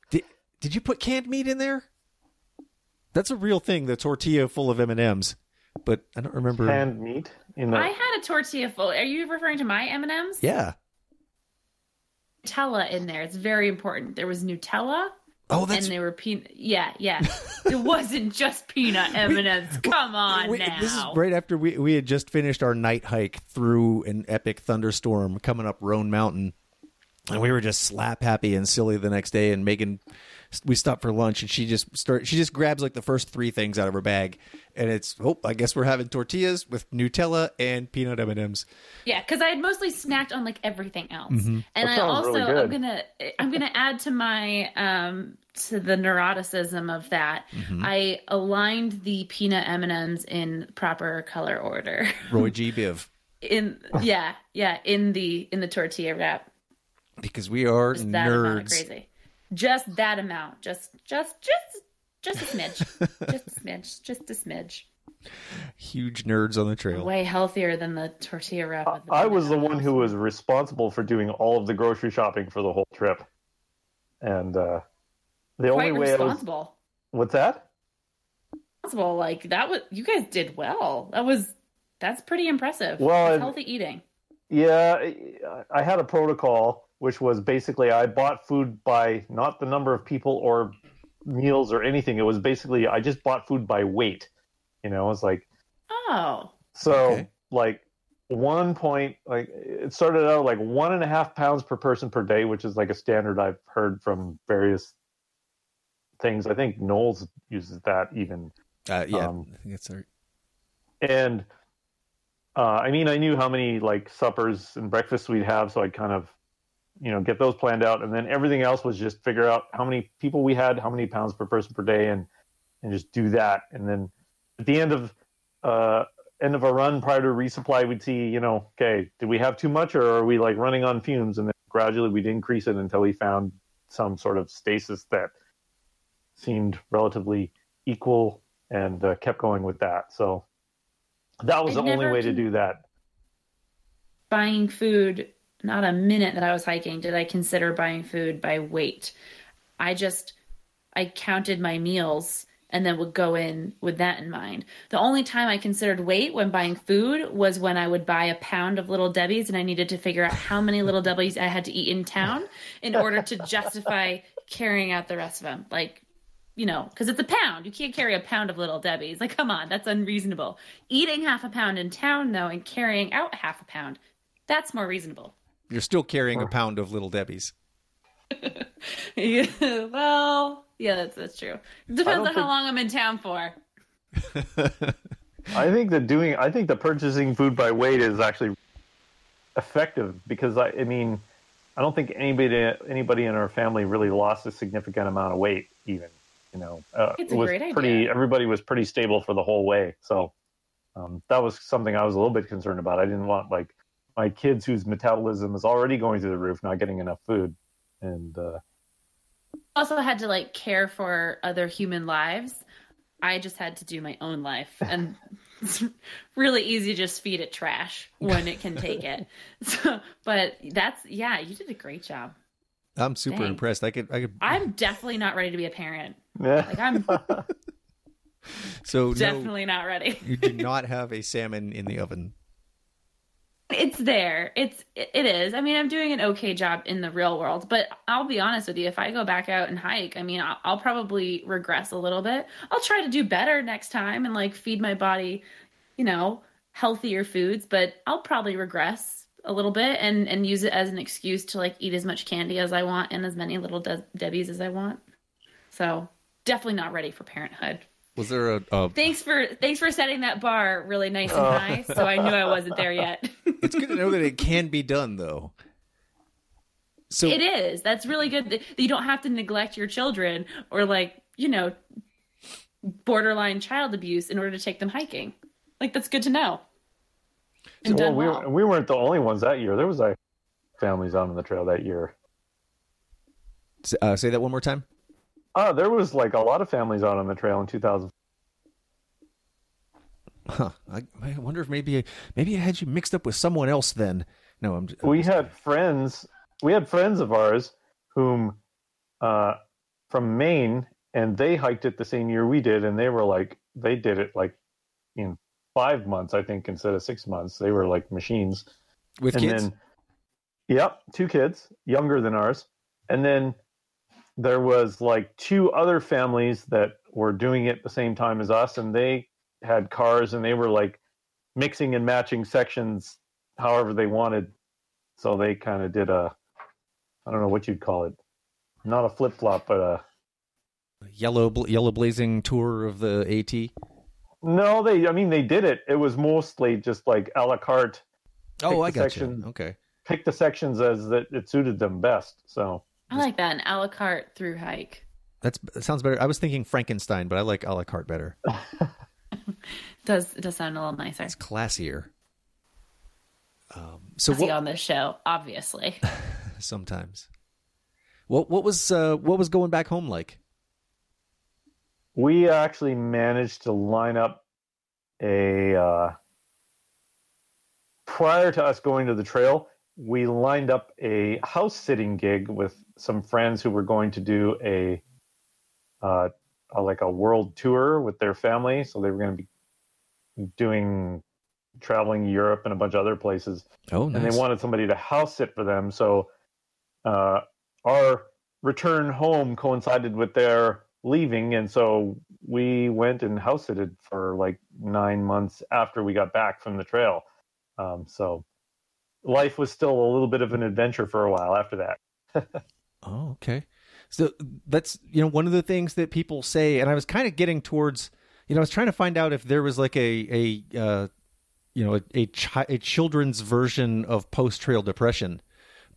Did you put canned meat in there? That's a real thing, the tortilla full of M&Ms. But I don't remember. Canned meat? I had a tortilla full. Are you referring to my M&Ms? Yeah. Nutella in there. It's very important. There was Nutella. Oh, that's... And they were peanut. Yeah. It wasn't just peanut M&Ms. Come on now. This is right after we had just finished our night hike through an epic thunderstorm coming up Roan Mountain. And we were just slap happy and silly the next day. And Megan, we stopped for lunch, and she just grabs like the first 3 things out of her bag, and it's I guess we're having tortillas with Nutella and peanut M&Ms. Yeah, because I had mostly snacked on like everything else, mm-hmm. and I also I'm gonna add to my to the neuroticism of that. Mm-hmm. I aligned the peanut M&Ms in proper color order. Roy G. Biv. in the tortilla wrap. Because we are just nerds. That amount of crazy. Just that amount. Just a smidge. Just a smidge. Huge nerds on the trail. Way healthier than the tortilla wrap. I was the one who was responsible for doing all of the grocery shopping for the whole trip. And the only way responsible. What's that? Responsible, like that was, you guys did well. That's pretty impressive. Well, that's healthy eating. Yeah, I had a protocol, which was basically I bought food by not the number of people or meals or anything. It was basically I just bought food by weight. You know, it was like, like 1 point, like it started out like 1.5 pounds per person per day, which is like a standard I've heard from various things. I think Knowles uses that even. I think that's right. And I mean, I knew how many like suppers and breakfasts we'd have, so I'd kind of, get those planned out, and then everything else was just figure out how many people we had, how many pounds per person per day, and just do that. And then at the end of a run prior to resupply, we'd see, okay, did we have too much, or are we like running on fumes? And then gradually we'd increase it until we found some sort of stasis that seemed relatively equal, and kept going with that. So that was the only way to do that. Buying food, not a minute that I was hiking did I consider buying food by weight. I counted my meals and then would go in with that in mind. The only time I considered weight when buying food was when I would buy a pound of Little Debbie's and I needed to figure out how many Little Debbie's I had to eat in town in order to justify carrying out the rest of them. Like, because it's a pound. You can't carry a pound of Little Debbie's. Like, come on, that's unreasonable. Eating half a pound in town, though, and carrying out half a pound, that's more reasonable. You're still carrying a pound of Little Debbie's. Yeah, well, yeah, that's true. It depends on how long I'm in town for. I think the purchasing food by weight is actually effective because I don't think anybody in our family really lost a significant amount of weight even. It's a great idea. Everybody was pretty stable for the whole way. So that was something I was a little bit concerned about. I didn't want like my kids whose metabolism is already going through the roof, not getting enough food. And also had to like care for other human lives. I just had to do my own life, and it's really easy to just feed it trash when it can take it. So, but you did a great job. I'm super impressed. I could. I'm definitely not ready to be a parent. Yeah. Like I'm so definitely not ready. You do not have a salmon in the oven. It's there. It is. I mean, I'm doing an okay job in the real world, but I'll be honest with you. If I go back out and hike, I'll probably regress a little bit. I'll try to do better next time and like feed my body, healthier foods, but I'll probably regress a little bit and use it as an excuse to like eat as much candy as I want and as many Little Debbie's as I want. So definitely not ready for parenthood. Was there a Thanks for setting that bar really nice and high, so I knew I wasn't there yet. It's good to know that it can be done, though. So it is. That's really good that you don't have to neglect your children or borderline child abuse in order to take them hiking. Like that's good to know. And we weren't the only ones that year. There was families out on the trail that year. Say that one more time. There was like a lot of families out on the trail in 2000. Huh. I wonder if maybe I had you mixed up with someone else then. No, we had friends of ours whom from Maine, and they hiked it the same year we did, and they did it like in 5 months, I think, instead of 6 months. They were like machines. With kids? Yep, 2 kids, younger than ours. And then there was like 2 other families that were doing it at the same time as us, and they had cars, and they were like mixing and matching sections however they wanted. So they kind of did I don't know what you'd call it. Not a flip-flop, but a yellow blazing tour of the AT. No, they did it. It was mostly just like a la carte. Oh, I got you. Okay. Pick the sections as that it suited them best. So I like that, an a la carte through hike. That sounds better. I was thinking Frankenstein, but I like a la carte better. It does sound a little nicer. It's classier. Classy on this show, obviously. Sometimes. What was going back home like? We actually managed to line up prior to us going to the trail, we lined up a house sitting gig with some friends who were going to do a world tour with their family. So they were going to be traveling Europe and a bunch of other places. Oh, nice. And they wanted somebody to house sit for them. So our return home coincided with their leaving. And so we went and house sitted for like 9 months after we got back from the trail. So life was still a little bit of an adventure for a while after that. Oh, okay. So that's, one of the things that people say, and I was kind of getting towards, I was trying to find out if there was like a children's version of post-trail depression.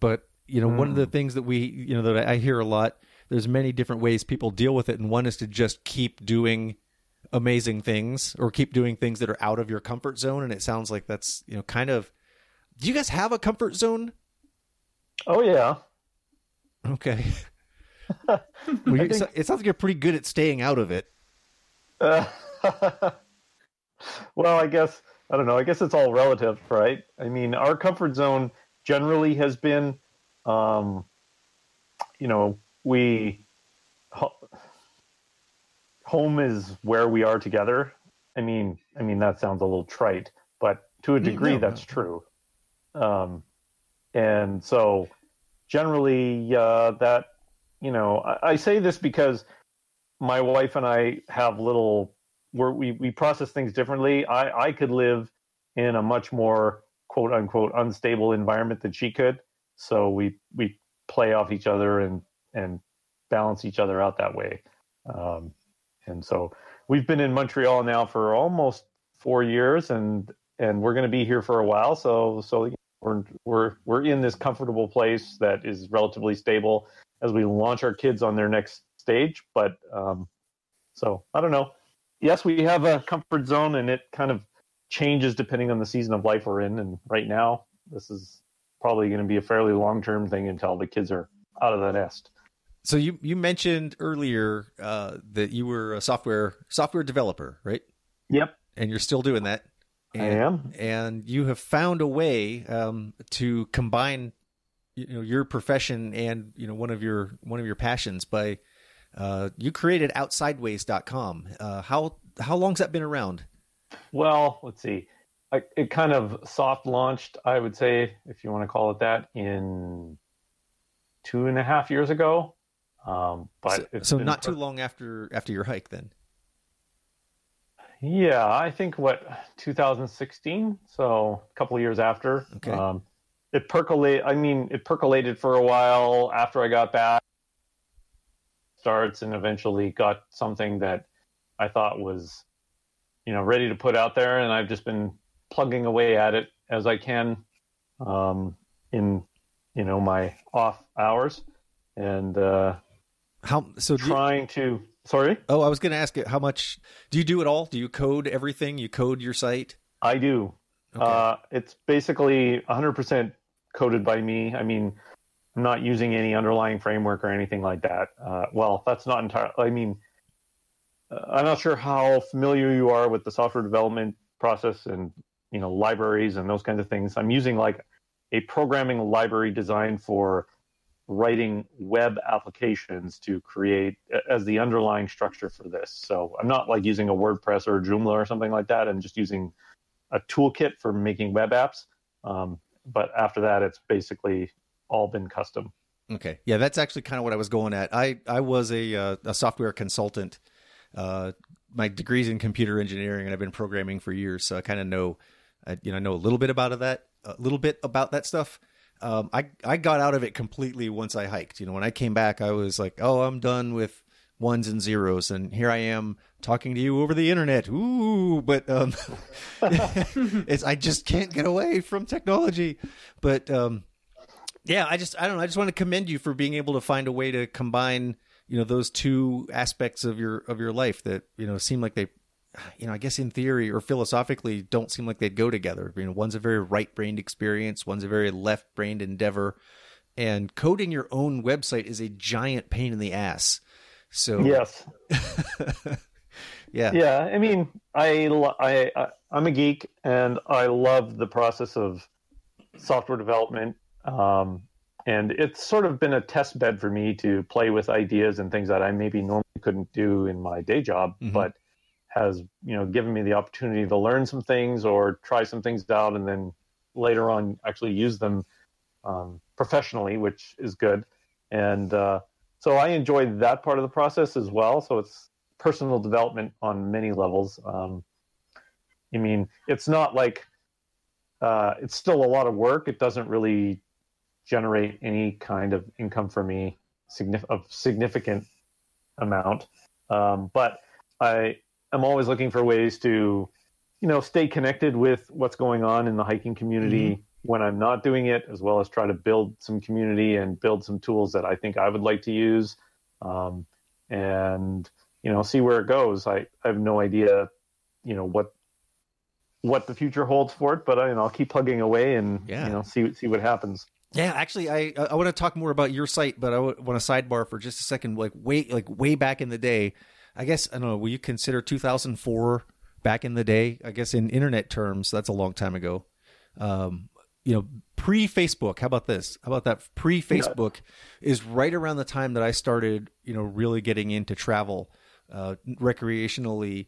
But, one of the things that that I hear a lot, there's many different ways people deal with it. And one is to just keep doing amazing things or keep doing things that are out of your comfort zone. And it sounds like that's, kind of, do you guys have a comfort zone? Oh, yeah. Okay. It sounds like you're pretty good at staying out of it. Well, I guess it's all relative, right? I mean, our comfort zone generally has been, home is where we are together. I mean, that sounds a little trite, but to a degree, that's true. And so generally, that, I say this because my wife and I have we process things differently. I could live in a much more quote unquote unstable environment than she could. So we play off each other and balance each other out that way. And so we've been in Montreal now for almost 4 years, and we're going to be here for a while. So we're in this comfortable place that is relatively stable as we launch our kids on their next stage. But so I don't know. Yes, we have a comfort zone, and it kind of changes depending on the season of life we're in. And right now, this is probably going to be a fairly long-term thing until the kids are out of the nest. So you mentioned earlier that you were a software developer, right? Yep. And you're still doing that. I am. And you have found a way to combine, your profession and one of your passions by you created outsideways.com. How long's that been around? Well, let's see. It kind of soft launched, I would say, if you want to call it that, in 2.5 years ago. But so not too long after your hike, then. Yeah, I think 2016. So a couple of years after. Okay. It percolated for a while after I got back. And eventually got something that I thought was, ready to put out there, and I've just been plugging away at it as I can, in my off hours, and Sorry. Oh, I was going to ask it. How much do you do it all? Do you code everything? You code your site? I do. Okay. It's basically 100% coded by me. I mean, I'm not using any underlying framework or anything like that. Well, that's not entirely. I mean, I'm not sure how familiar you are with the software development process and libraries and those kinds of things. I'm using like a programming library designed for writing web applications to create as the underlying structure for this. So I'm not like using a WordPress or a Joomla or something like that. I'm just using a toolkit for making web apps. But after that, it's basically all been custom. Okay. Yeah, that's actually kind of what I was going at. I was a software consultant. My degree's in computer engineering, and I've been programming for years, so I kind of know, I know a little bit about that stuff. I got out of it completely once I hiked. when I came back, I was like, oh, I'm done with ones and zeros, and here I am talking to you over the internet. Ooh, but I just can't get away from technology. But yeah, I don't know. I just want to commend you for being able to find a way to combine, those two aspects of your life that, seem like they, I guess in theory or philosophically don't seem like they'd go together. One's a very right-brained experience. One's a very left-brained endeavor. And coding your own website is a giant pain in the ass. So yes. Yeah. I mean, I'm a geek, and I love the process of software development. And it's sort of been a test bed for me to play with ideas and things that I maybe normally couldn't do in my day job, but has, given me the opportunity to learn some things or try some things out, and then later on actually use them professionally, which is good. And so I enjoy that part of the process as well. So it's personal development on many levels. I mean, it's not like it's still a lot of work. It doesn't really generate any kind of income for me of significant amount. But I am always looking for ways to, stay connected with what's going on in the hiking community when I'm not doing it, as well as try to build some community and build some tools that I think I would like to use. And, see where it goes. I have no idea, what the future holds for it, but I'll keep plugging away and, see what happens. Yeah, actually, I want to talk more about your site, but I want to sidebar for just a second. Way back in the day, I guess, I don't know, will you consider 2004 back in the day? I guess in internet terms, that's a long time ago. Pre-Facebook. How about this? How about that? Pre-Facebook is right around the time that I started, really getting into travel, recreationally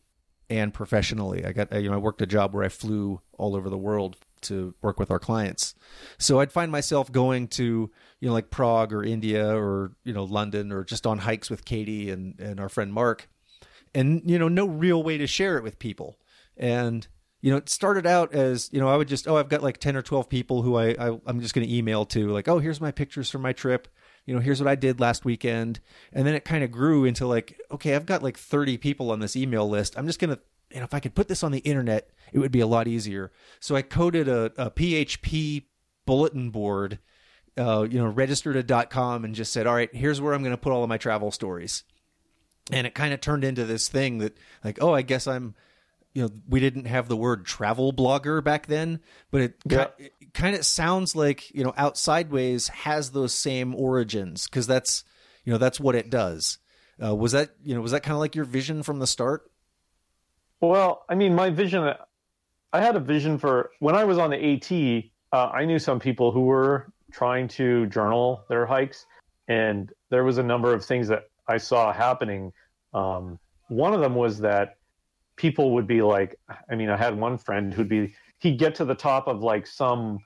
and professionally. I worked a job where I flew all over the world to work with our clients. So I'd find myself going to, like Prague or India or, London, or just on hikes with Katie and our friend Mark, and, no real way to share it with people. And, it started out as, I would just, I've got like 10 or 12 people who I'm just going to email to, like, oh, here's my pictures from my trip. Here's what I did last weekend. And then it kind of grew into like, okay, I've got like 30 people on this email list. I'm just going to, if I could put this on the internet, it would be a lot easier. So I coded a PHP bulletin board, registered a .com, and just said, all right, here's where I'm going to put all of my travel stories. And it kind of turned into this thing that, like, oh, I guess I'm, we didn't have the word travel blogger back then, but it kind of sounds like, Out Sideways has those same origins, because that's what it does. Was that kind of like your vision from the start? Well, I mean, my vision, I had a vision for when I was on the AT. I knew some people who were trying to journal their hikes, and there was a number of things that I saw happening. One of them was that people would be like, I had one friend he'd get to the top of like some,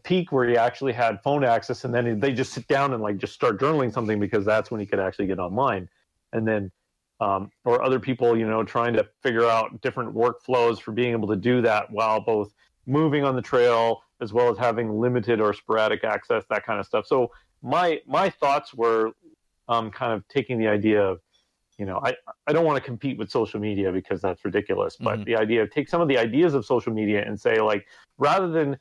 peak where he actually had phone access, and then they just sit down and like just start journaling something, because that's when he could actually get online. And then, or other people, trying to figure out different workflows for being able to do that while both moving on the trail as well as having limited or sporadic access, that kind of stuff. So my thoughts were kind of taking the idea of, I don't want to compete with social media because that's ridiculous, but the idea of take some of the ideas of social media and say, like, rather than,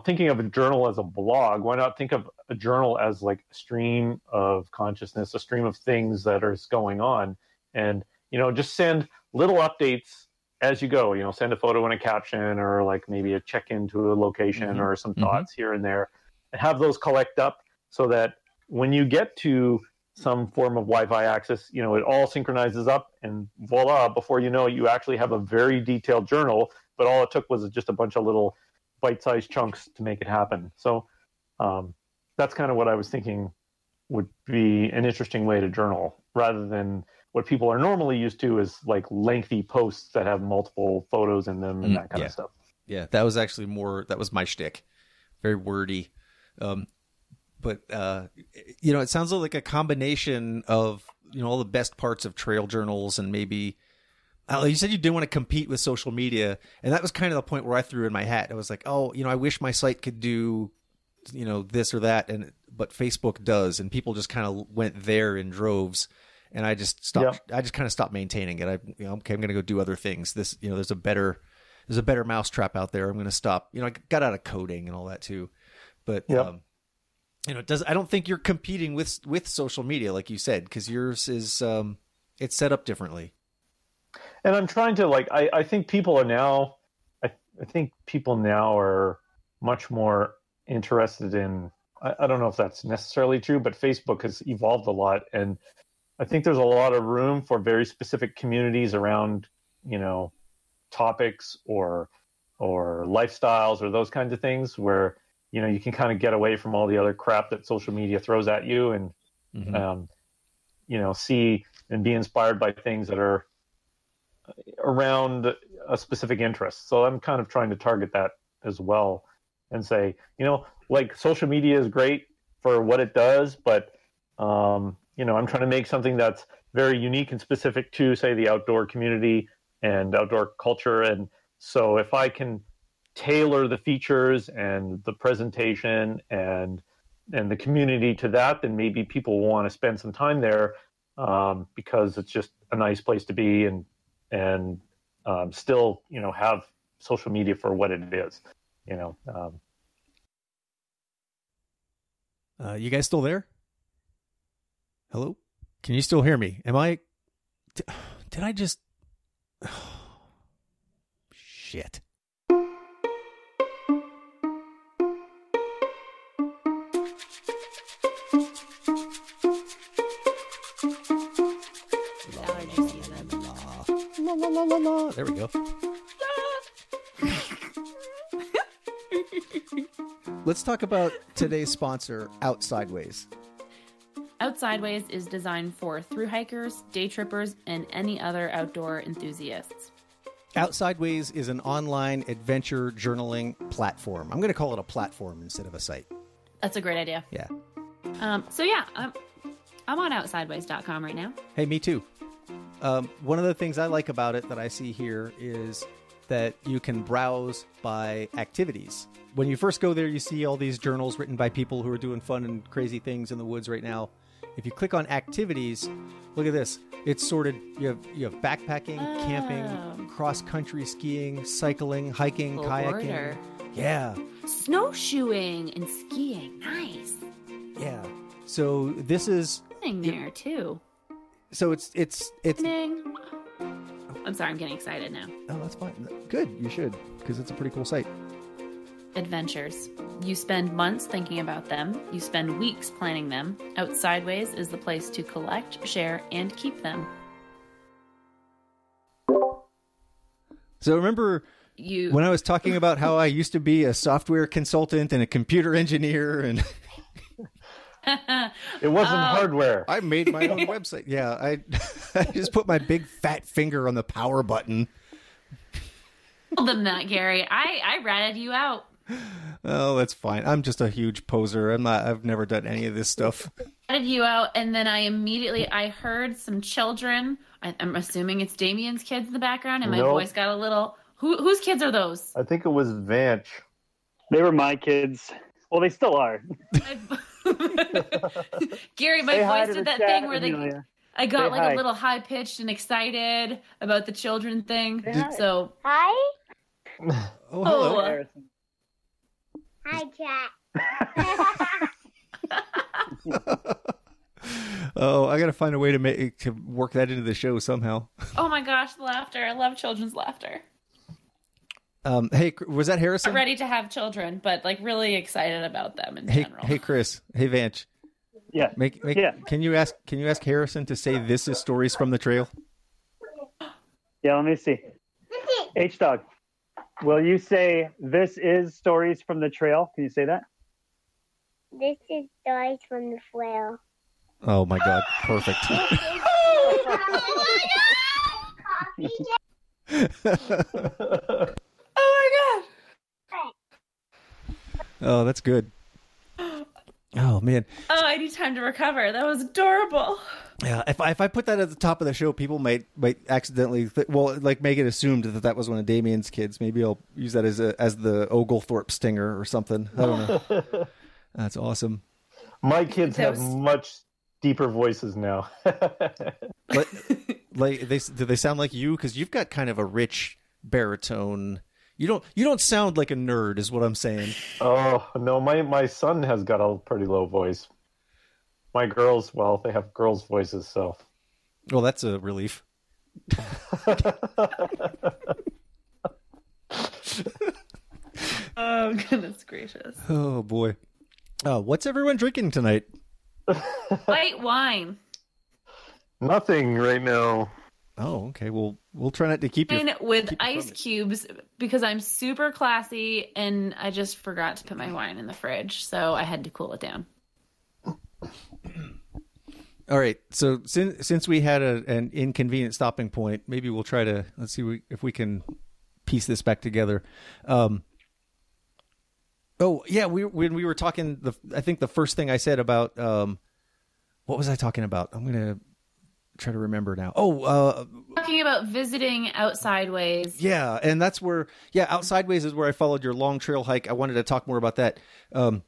thinking of a journal as a blog, why not think of a journal as like a stream of consciousness, a stream of things that are going on, and, just send little updates as you go, send a photo and a caption, or like maybe a check-in to a location or some thoughts here and there, and have those collect up so that when you get to some form of Wi-Fi access, it all synchronizes up, and voila, before you know it, you actually have a very detailed journal, but all it took was just a bunch of little bite-sized chunks to make it happen. So that's kind of what I was thinking would be an interesting way to journal, rather than what people are normally used to is like lengthy posts that have multiple photos in them and that kind of stuff. Yeah, that was actually that was my shtick. Very wordy. But, it sounds like a combination of, all the best parts of trail journals, and maybe, you said you didn't want to compete with social media. And that was kind of the point where I threw in my hat. I was like, oh, I wish my site could do, this or that. But Facebook does. And people just kind of went there in droves. And I just stopped. Yeah. I just kind of stopped maintaining it. Okay, I'm going to go do other things. This, there's a better mousetrap out there. I'm going to stop. I got out of coding and all that too. But, I don't think you're competing with social media, like you said, because yours is, it's set up differently. And I'm trying to I think people are now, I think people now are much more interested in, I don't know if that's necessarily true, but Facebook has evolved a lot. And I think there's a lot of room for very specific communities around, topics or lifestyles or those kinds of things where, you can kind of get away from all the other crap that social media throws at you and, see and be inspired by things that are around a specific interest. So I'm kind of trying to target that as well and say, like social media is great for what it does, but, I'm trying to make something that's very unique and specific to, say, the outdoor community and outdoor culture. And so if I can tailor the features and the presentation and the community to that, then maybe people will want to spend some time there because it's just a nice place to be and still, have social media for what it is, You guys still there? Hello? Can you still hear me? Am I... Did I just... Shit. There we go. Let's talk about today's sponsor, Outsideways. Outsideways is designed for thru hikers, day trippers, and any other outdoor enthusiasts. Outsideways is an online adventure journaling platform. I'm going to call it a platform instead of a site. That's a great idea. Yeah. I'm on outsideways.com right now. Hey, me too. One of the things I like about it that I see here is that you can browse by activities. When you first go there, you see all these journals written by people who are doing fun and crazy things in the woods right now. If you click on activities, look at this. It's sorted. You have backpacking, camping, cross-country skiing, cycling, hiking, kayaking. Border. Yeah. Snowshoeing and skiing. Nice. Yeah. So this is There too. So it's Ding. I'm sorry, I'm getting excited now. Oh, that's fine. Good, you should, because it's a pretty cool site. Adventures. You spend months thinking about them. You spend weeks planning them. Outsideways is the place to collect, share, and keep them. So remember when I was talking about how I used to be a software consultant and a computer engineer and... It wasn't hardware. I made my own website. Yeah, I just put my big fat finger on the power button. Told them that, Gary. I ratted you out. Oh, that's fine. I'm just a huge poser. I've never done any of this stuff. Ratted you out, and then I heard some children. I'm assuming it's Damien's kids in the background, and my voice got a little. Whose kids are those? I think it was Vanch. They were my kids. Well, they still are. Gary, my voice did that thing where I got a little high pitched and excited about the children thing. So Hi. Oh, hello. Harrison. Hi, Jack. Oh, I got to find a way to work that into the show somehow. Oh my gosh, the laughter. I love children's laughter. Hey, was that Harrison? I'm ready to have children, but really excited about them in general. Hey, Chris. Hey, Vanch. Yeah. Yeah. Can you ask Harrison to say this is Stories from the Trail? Yeah, let me see. H-Dog, will you say this is Stories from the Trail? Can you say that? This is Stories from the Trail. Oh my God. Perfect. Oh, that's good. Oh, man. Oh, I need time to recover. That was adorable. Yeah, if I put that at the top of the show, people might accidentally, make it assumed that was one of Damien's kids. Maybe I'll use that as the Oglethorpe stinger or something. I don't know. That's awesome. My kids have much deeper voices now. Do they sound like you? Because you've got kind of a rich baritone. You don't sound like a nerd, is what I'm saying. Oh no, my son has got a pretty low voice. My girls, they have girls' voices, so. Well, that's a relief. Oh goodness gracious! Oh boy, what's everyone drinking tonight? White wine. Nothing right now. Oh, okay. Well, we'll try not to keep you with ice cubes because I'm super classy and I just forgot to put my wine in the fridge, so I had to cool it down. All right. So since we had an inconvenient stopping point, maybe we'll try to let's see if we can piece this back together. Oh yeah, when we were talking, I think the first thing I said about what was I talking about? I'm gonna try to remember now. Talking about visiting Outside Ways. Yeah, and that's where Outside Ways is where I followed your long trail hike. I wanted to talk more about that. All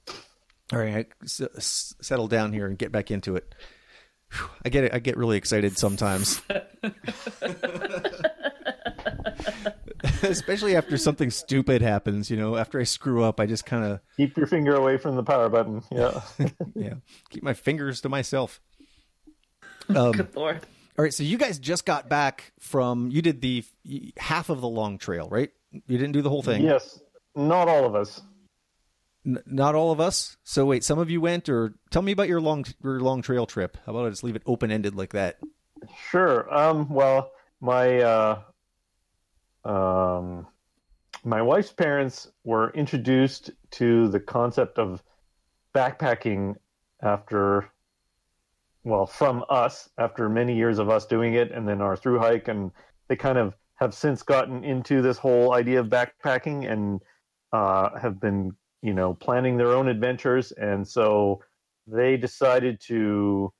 right, settle down here and get back into it. Whew, I get it. I get really excited sometimes. Especially after something stupid happens, after I screw up, I just kind of keep your finger away from the power button. Yeah. Yeah. Keep my fingers to myself. Good Lord. All right. So you guys just got back you did the half of the long trail, right? You didn't do the whole thing. Yes. Not all of us. Not all of us. So wait, some of you went, or tell me about your long trail trip. How about I just leave it open-ended like that? Sure. Well, my wife's parents were introduced to the concept of backpacking from us after many years of us doing it, and then our thru hike, and they kind of have since gotten into this whole idea of backpacking and have been, planning their own adventures. And so they decided to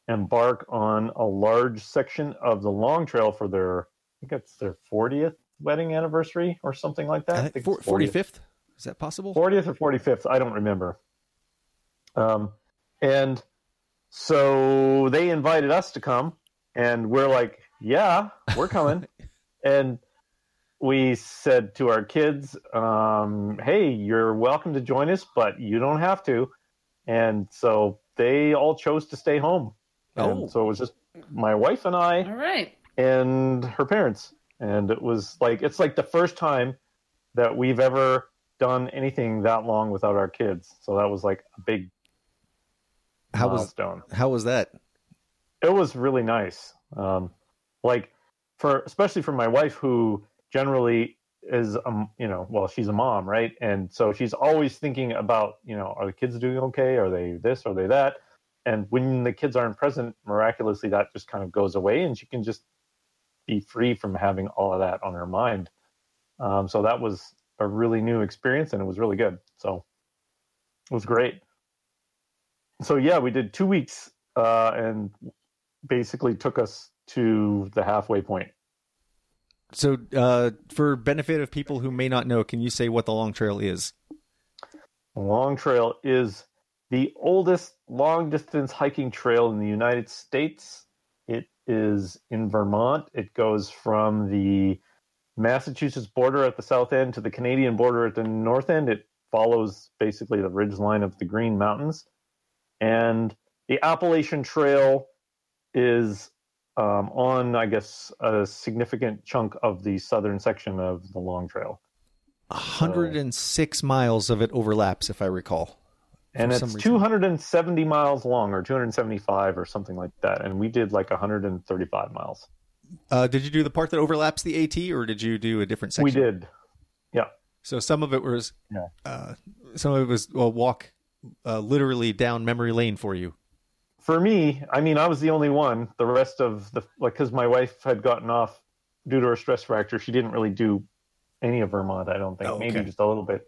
embark on a large section of the long trail for I think it's their 40th wedding anniversary or something like that. I think 45th. Is that possible? 40th or 45th. I don't remember. And so they invited us to come, and we're like, yeah, we're coming. And we said to our kids, hey, you're welcome to join us, but you don't have to. And so they all chose to stay home. And so it was just my wife and I. All right. And her parents. And it's like the first time that we've ever done anything that long without our kids. So that was like a big milestone. How was that? It was really nice. Especially for my wife, who generally is, she's a mom, right? And so she's always thinking about, are the kids doing okay? Are they this? Are they that? And when the kids aren't present, miraculously, that just kind of goes away, and she can just be free from having all of that on her mind. So that was a really new experience, and it was really good. So it was great. So yeah, we did 2 weeks, and basically took us to the halfway point. So for benefit of people who may not know, can you say what the Long Trail is? The Long Trail is the oldest long-distance hiking trail in the United States. It is in Vermont. It goes from the Massachusetts border at the south end to the Canadian border at the north end. It follows basically the ridgeline of the Green Mountains. And the Appalachian Trail is on, I guess, a significant chunk of the southern section of the Long Trail. 106 miles of it overlaps, if I recall. And it's 270 miles long, or 275 or something like that. And we did like 135 miles. Did you do the part that overlaps the AT, or did you do a different section? We did. Yeah. So some of it was, walk literally down memory lane for you. For me, I was the only one. The rest of because my wife had gotten off due to her stress fracture, she didn't really do any of Vermont, I don't think. Oh, okay. Maybe just a little bit.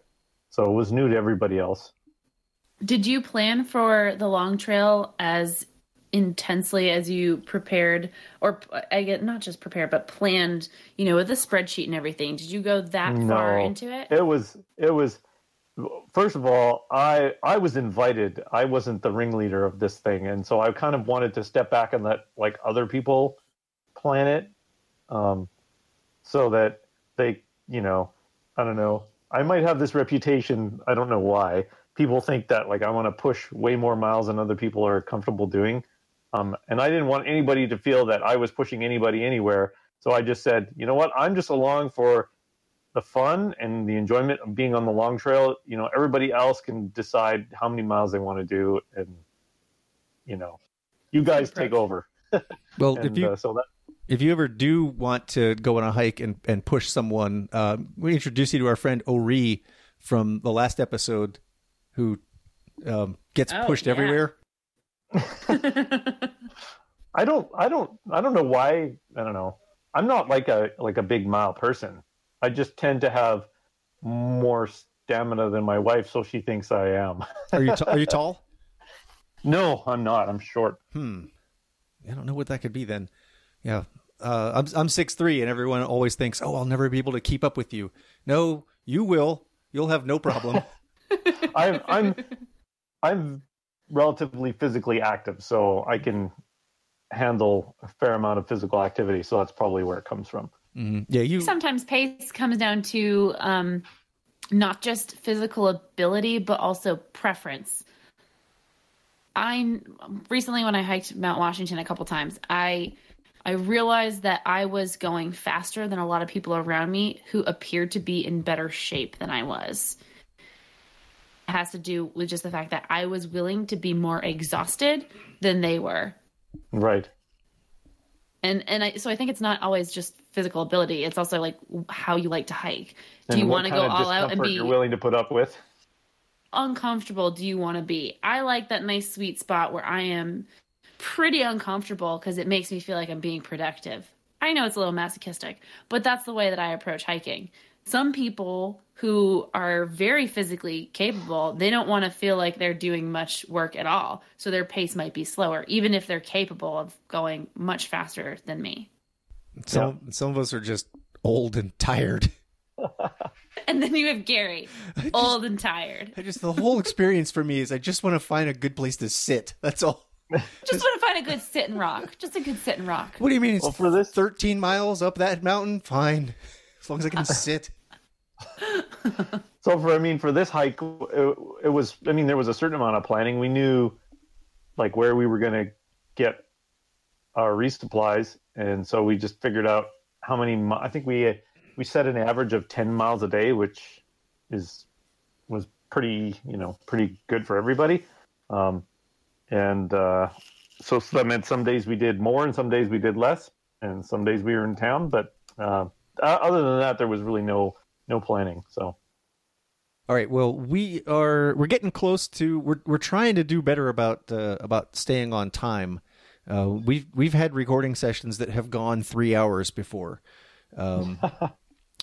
So it was new to everybody else. Did you plan for the Long Trail as intensely as you prepared, or I get not just prepared, but planned, with a spreadsheet and everything? Did you go that far into it? It was, first of all, I was invited. I wasn't the ringleader of this thing. And so I kind of wanted to step back and let other people plan it. So that they, I don't know, I might have this reputation. I don't know why. People think that I want to push way more miles than other people are comfortable doing. And I didn't want anybody to feel that I was pushing anybody anywhere. So I just said, you know what, I'm just along for the fun and the enjoyment of being on the Long Trail. Everybody else can decide how many miles they want to do. And, you guys take over. Well, And, if you ever do want to go on a hike and push someone, we introduce you to our friend Ori from the last episode, who gets pushed everywhere. I don't know why. I don't know. I'm not like a big mile person. I just tend to have more stamina than my wife, so she thinks I am. Are you tall? No, I'm not. I'm short. I don't know what that could be then. Yeah. I'm 6'3", and everyone always thinks, "Oh, I'll never be able to keep up with you." No, you will. You'll have no problem. I'm relatively physically active, so I can handle a fair amount of physical activity. So that's probably where it comes from. Mm-hmm. Yeah, sometimes pace comes down to not just physical ability, but also preference. I recently, when I hiked Mount Washington a couple times, I realized that I was going faster than a lot of people around me who appeared to be in better shape than I was. It has to do with just the fact that I was willing to be more exhausted than they were. Right. So I think it's not always just physical ability. It's also like how you like to hike. Do you want to go all out and be you're willing to put up with? Uncomfortable do you want to be? I like that nice sweet spot where I am pretty uncomfortable because it makes me feel like I'm being productive. I know it's a little masochistic, but that's the way that I approach hiking. Some people who are very physically capable, they don't want to feel like they're doing much work at all. So their pace might be slower, even if they're capable of going much faster than me. Some of us are just old and tired. And then you have Gary, old and tired. The whole experience for me is I just want to find a good place to sit. That's all. Just want to find a good sit and rock. Just a good sit and rock. What do you mean? It's for this 13 miles up that mountain? Fine. As long as I can sit. So for this hike, it was, there was a certain amount of planning. We knew like where we were going to get our resupplies. And so we just figured out how many, I think we set an average of 10 miles a day, which was pretty good for everybody. So that meant some days we did more and some days we did less, and some days we were in town. But other than that, there was really no planning. So, all right. Well, we're getting close to. We're trying to do better about staying on time. We've had recording sessions that have gone 3 hours before, and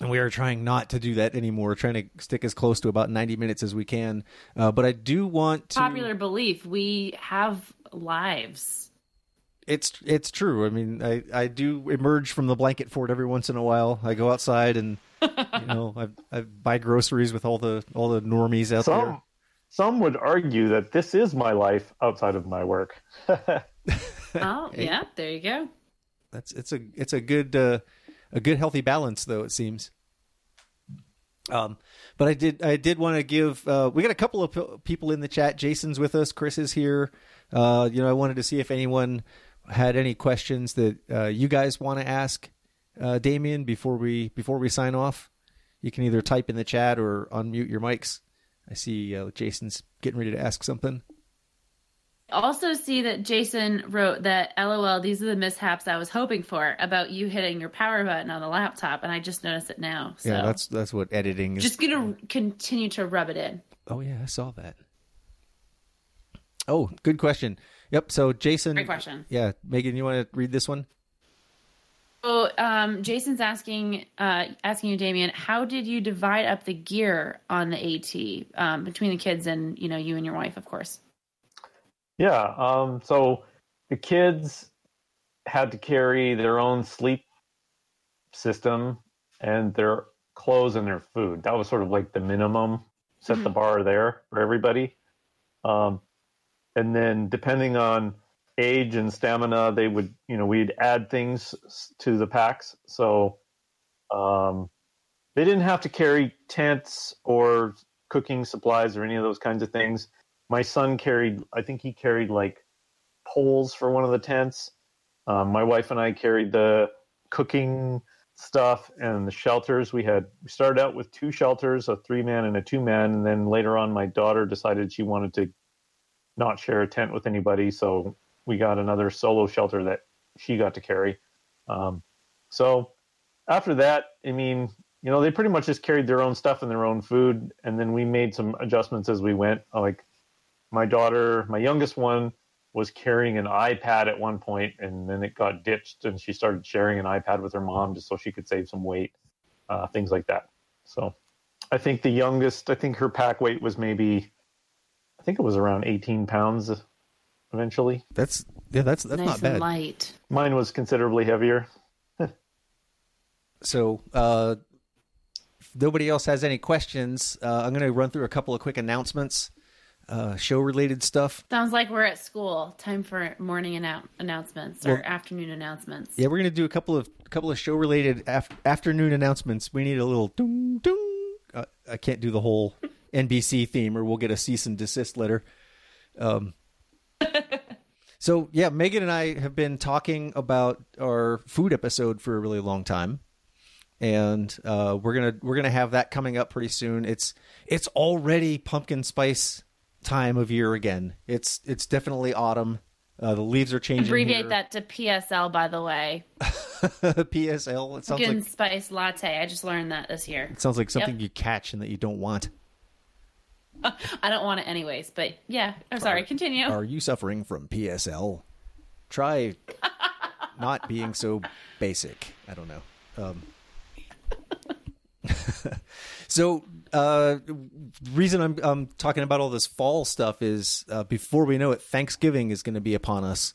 we are trying not to do that anymore. We're trying to stick as close to about 90 minutes as we can. But I do want to. Popular belief: we have lives. It's true. I mean, I do emerge from the blanket fort every once in a while. I go outside and I buy groceries with all the normies out there. Some would argue that this is my life outside of my work. Oh, yeah, there you go. It's a good healthy balance, though, it seems. But I did want to give we got a couple of people in the chat. Jason's with us. Chris is here. I wanted to see if anyone had any questions that you guys want to ask Damien before we sign off. You can either type in the chat or unmute your mics. I see Jason's getting ready to ask something. Also see that Jason wrote that, LOL, these are the mishaps I was hoping for about you hitting your power button on the laptop, and I just noticed it now. So. Yeah, that's what editing is. Just going to continue to rub it in. Oh, yeah, I saw that. Oh, good question. Yep, so Jason... Great question. Yeah, Megan, you want to read this one? So Jason's asking you, Damien, how did you divide up the gear on the AT between the kids and, you and your wife, of course? Yeah, so the kids had to carry their own sleep system and their clothes and their food. That was sort of like the minimum, set the bar there for everybody. And then depending on age and stamina, they would, we'd add things to the packs. So they didn't have to carry tents or cooking supplies or any of those kinds of things. My son carried like poles for one of the tents. My wife and I carried the cooking stuff and the shelters. We started out with 2 shelters, a 3-man and a 2-man. And then later on, my daughter decided she wanted to not share a tent with anybody. So we got another solo shelter that she got to carry. So after that, I mean, they pretty much just carried their own stuff and their own food. And then we made some adjustments as we went. Like my daughter, my youngest one, was carrying an iPad at one point, and then it got ditched, and she started sharing an iPad with her mom just so she could save some weight, things like that. So I think the youngest, her pack weight was maybe, I think it was around 18 pounds eventually. That's nice not bad. And light. Mine was considerably heavier. So if nobody else has any questions, I'm going to run through a couple of quick announcements. Show-related stuff. Sounds like we're at school. Time for morning announcements or afternoon announcements. Yeah, we're going to do a couple of show-related afternoon announcements. We need a little ding ding. I can't do the whole NBC theme, or we'll get a cease and desist letter. So yeah, Megan and I have been talking about our food episode for a really long time, and we're gonna have that coming up pretty soon. It's already pumpkin spice time of year again. It's definitely autumn. The leaves are changing. Abbreviate that to PSL, by the way. PSL. It sounds Pumpkin like spice latte. I just learned that this year. It sounds like something you catch and that you don't want. I don't want it anyways, but yeah. I'm sorry. Continue. Are you suffering from PSL? Try not being so basic. I don't know. So, reason I'm talking about all this fall stuff is before we know it, Thanksgiving is going to be upon us,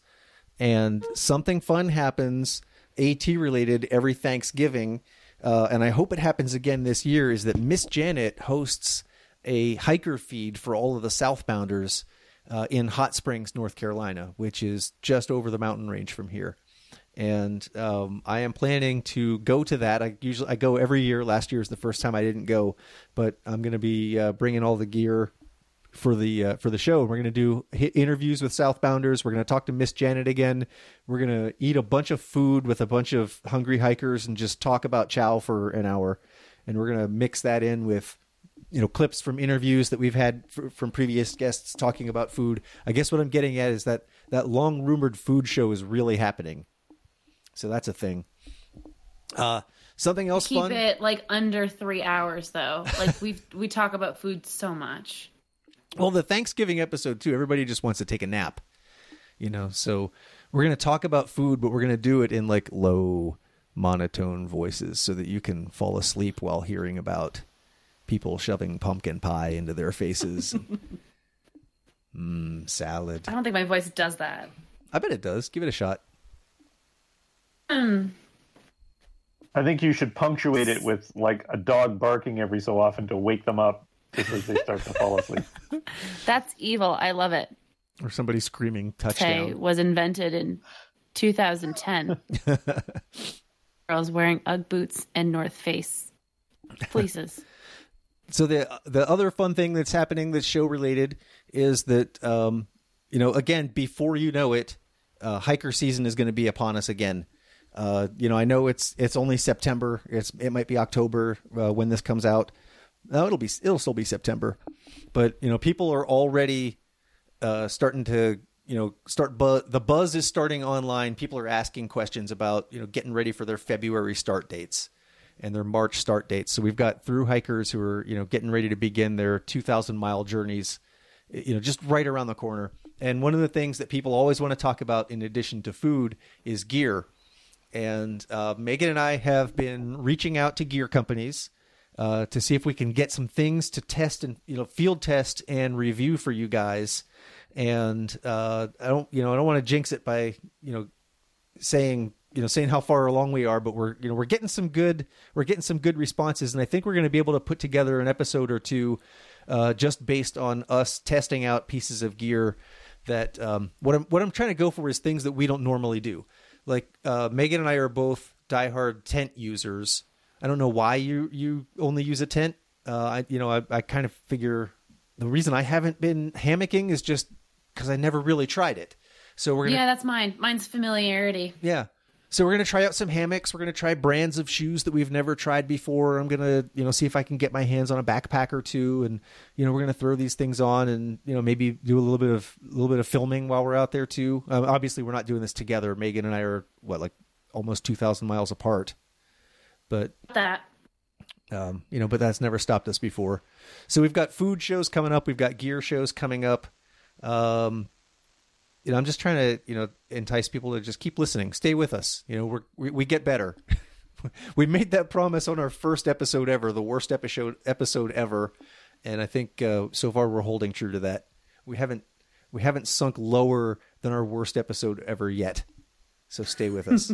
and something fun happens, AT related, every Thanksgiving, and I hope it happens again this year. Is that Miss Janet hosts a hiker feed for all of the Southbounders in Hot Springs, North Carolina, which is just over the mountain range from here. And I am planning to go to that. I go every year. Last year is the first time I didn't go, but I'm going to be bringing all the gear for the show. We're going to do interviews with Southbounders. We're going to talk to Miss Janet again. We're going to eat a bunch of food with a bunch of hungry hikers and just talk about chow for an hour. And we're going to mix that in with clips from interviews that we've had from previous guests talking about food. I guess what I'm getting at is that long rumored food show is really happening. So that's a thing. Something else Keep fun. Keep it like under 3 hours though. Like we talk about food so much. Well, the Thanksgiving episode too, everybody just wants to take a nap, so we're going to talk about food, but we're going to do it in like low monotone voices so that you can fall asleep while hearing about people shoving pumpkin pie into their faces. Salad. I don't think my voice does that. I bet it does. Give it a shot. I think you should punctuate it with like a dog barking every so often to wake them up just as they start to fall asleep. That's evil. I love it. Or somebody screaming touchdown. Tay was invented in 2010. Girls wearing Ugg boots and North Face fleeces. So the other fun thing that's happening that's show related is that again, before you know it, hiker season is going to be upon us again. I know it's only September. It might be October when this comes out. No, it'll still be September. But people are already starting to the buzz is starting online. People are asking questions about getting ready for their February start dates and their March start dates. So we've got through hikers who are getting ready to begin their 2,000-mile journeys, just right around the corner. And one of the things that people always want to talk about in addition to food is gear. And Megan and I have been reaching out to gear companies to see if we can get some things to test and field test and review for you guys. And I don't want to jinx it by saying how far along we are, but we're getting some good responses, and I think we're going to be able to put together an episode or two just based on us testing out pieces of gear that what I'm trying to go for is things that we don't normally do. Like Megan and I are both diehard tent users. I don't know why you only use a tent. I kind of figure the reason I haven't been hammocking is just because I never really tried it. So we're gonna... Yeah, that's mine. Mine's familiarity. Yeah. So we're going to try out some hammocks. We're going to try brands of shoes that we've never tried before. I'm going to, see if I can get my hands on a backpack or two. And, we're going to throw these things on and, maybe do a little bit of filming while we're out there too. Obviously we're not doing this together. Megan and I are almost 2,000 miles apart, but but that's never stopped us before. So we've got food shows coming up. We've got gear shows coming up. I'm just trying to, entice people to just keep listening. Stay with us. We get better. We made that promise on our first episode ever, the worst episode ever. And I think so far we're holding true to that. We haven't sunk lower than our worst episode ever yet. So stay with us.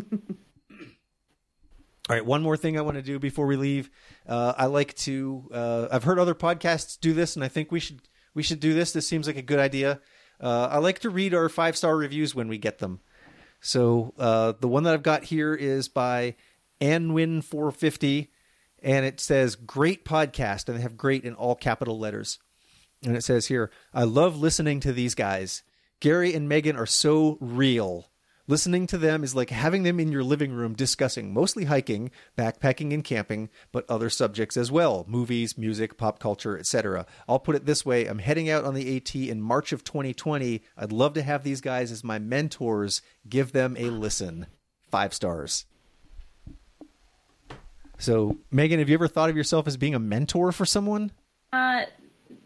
All right. One more thing I want to do before we leave. I like to, I've heard other podcasts do this, and I think we should do this. This seems like a good idea. I like to read our 5-star reviews when we get them. So the one that I've got here is by Anwin450, and it says, great podcast, and they have great in all capital letters. And it says here, I love listening to these guys. Gary and Megan are so real. Listening to them is like having them in your living room discussing mostly hiking, backpacking, and camping, but other subjects as well. Movies, music, pop culture, etc. I'll put it this way. I'm heading out on the AT in March of 2020. I'd love to have these guys as my mentors. Give them a listen. 5 stars. So, Megan, have you ever thought of yourself as being a mentor for someone?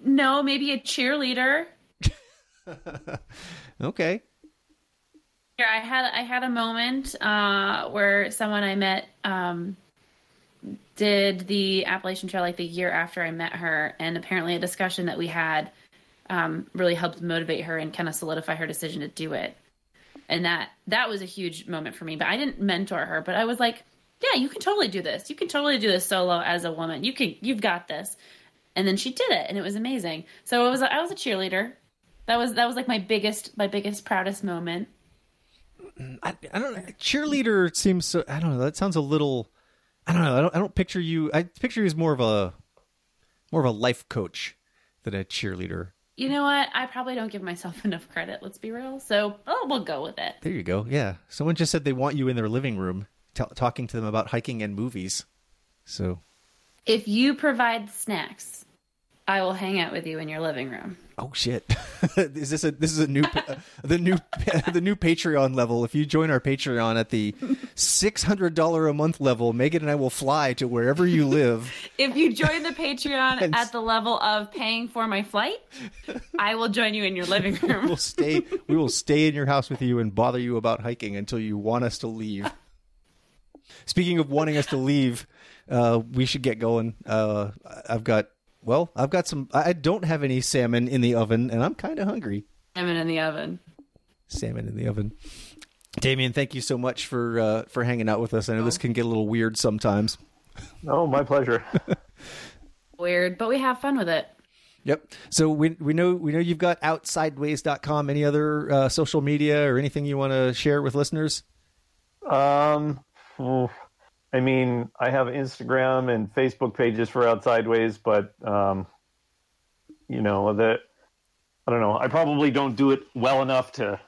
No, maybe a cheerleader. Okay. Yeah, I had a moment where someone I met did the Appalachian Trail like the year after I met her, and apparently a discussion that we had really helped motivate her and kind of solidify her decision to do it. And that was a huge moment for me. But I didn't mentor her, but I was like, yeah, you can totally do this. You can totally do this solo as a woman. You've got this. And then she did it, and it was amazing. So I was a cheerleader. That was like my biggest proudest moment. I don't know. Cheerleader seems so. I don't know. That sounds a little. I don't know. I don't picture you. I picture you as more of a life coach than a cheerleader. You know what? I probably don't give myself enough credit. Let's be real. So we'll go with it. There you go. Yeah. Someone just said they want you in their living room, talking to them about hiking and movies. So, if you provide snacks, I will hang out with you in your living room. Oh shit! This is a new the new Patreon level. If you join our Patreon at the $600 a month level, Megan and I will fly to wherever you live. If you join the Patreon at the level of paying for my flight, I will join you in your living room. We will stay in your house with you and bother you about hiking until you want us to leave. Speaking of wanting us to leave, we should get going. I've got some. I don't have any salmon in the oven, and I'm kind of hungry. Salmon in the oven. Damien, thank you so much for hanging out with us. I know this can get a little weird sometimes. Oh, my pleasure. Weird, but we have fun with it. Yep. So we know you've got outsideways.com. Any other social media or anything you want to share with listeners? I mean, I have Instagram and Facebook pages for Outsideways, but, I don't know. I probably don't do it well enough to,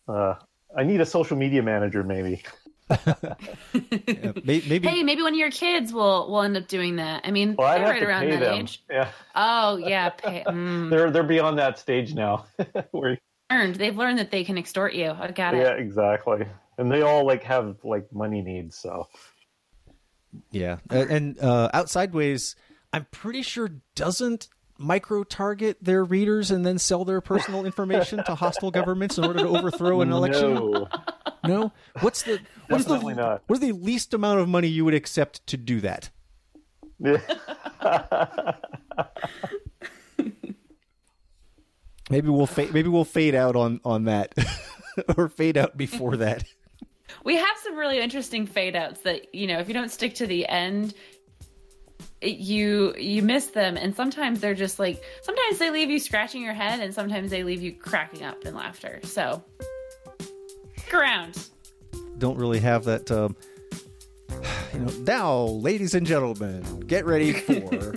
I need a social media manager, maybe. Yeah, maybe. Hey, maybe one of your kids will end up doing that. I mean, they're right around that age. Yeah. Oh, yeah. They're beyond that stage now. They've learned that they can extort you. I got it. Yeah, exactly. And they all have money needs, so. Yeah, and Outsideways, I'm pretty sure doesn't micro-target their readers and then sell their personal information to hostile governments in order to overthrow an election. No? What's the least amount of money you would accept to do that? Maybe we'll fade out on that, or fade out before that. We have some really interesting fade outs that, if you don't stick to the end, you miss them. And sometimes they're just sometimes they leave you scratching your head, and sometimes they leave you cracking up in laughter. So, stick around. Don't really have that, now, ladies and gentlemen, get ready for...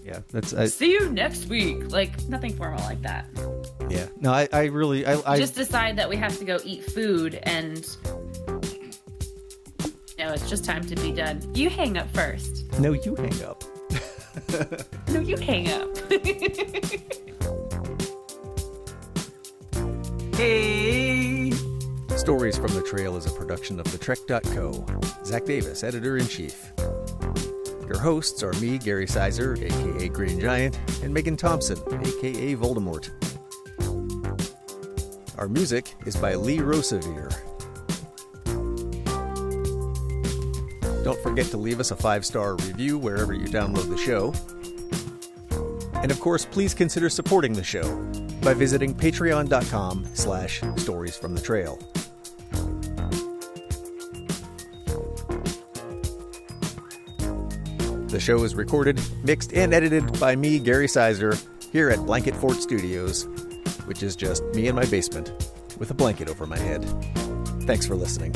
Yeah, see you next week. Nothing formal like that. Yeah. No, I really I just decide that we have to go eat food, and it's just time to be done. You hang up first. No, you hang up. No, you hang up. Hey! Stories from the Trail is a production of thetrek.co. Zach Davis, editor-in-chief. Your hosts are me, Gary Sizer, a.k.a. Green Giant, and Megan Thompson, a.k.a. Voldemort. Our music is by Lee Rosevere. Don't forget to leave us a 5-star review wherever you download the show. And of course, please consider supporting the show by visiting patreon.com/storiesfromthetrail. The show is recorded, mixed, and edited by me, Gary Sizer, here at Blanket Fort Studios, which is just me in my basement with a blanket over my head. Thanks for listening.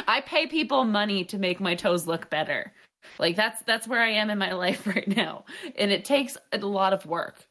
I pay people money to make my toes look better. Like that's where I am in my life right now. And it takes a lot of work.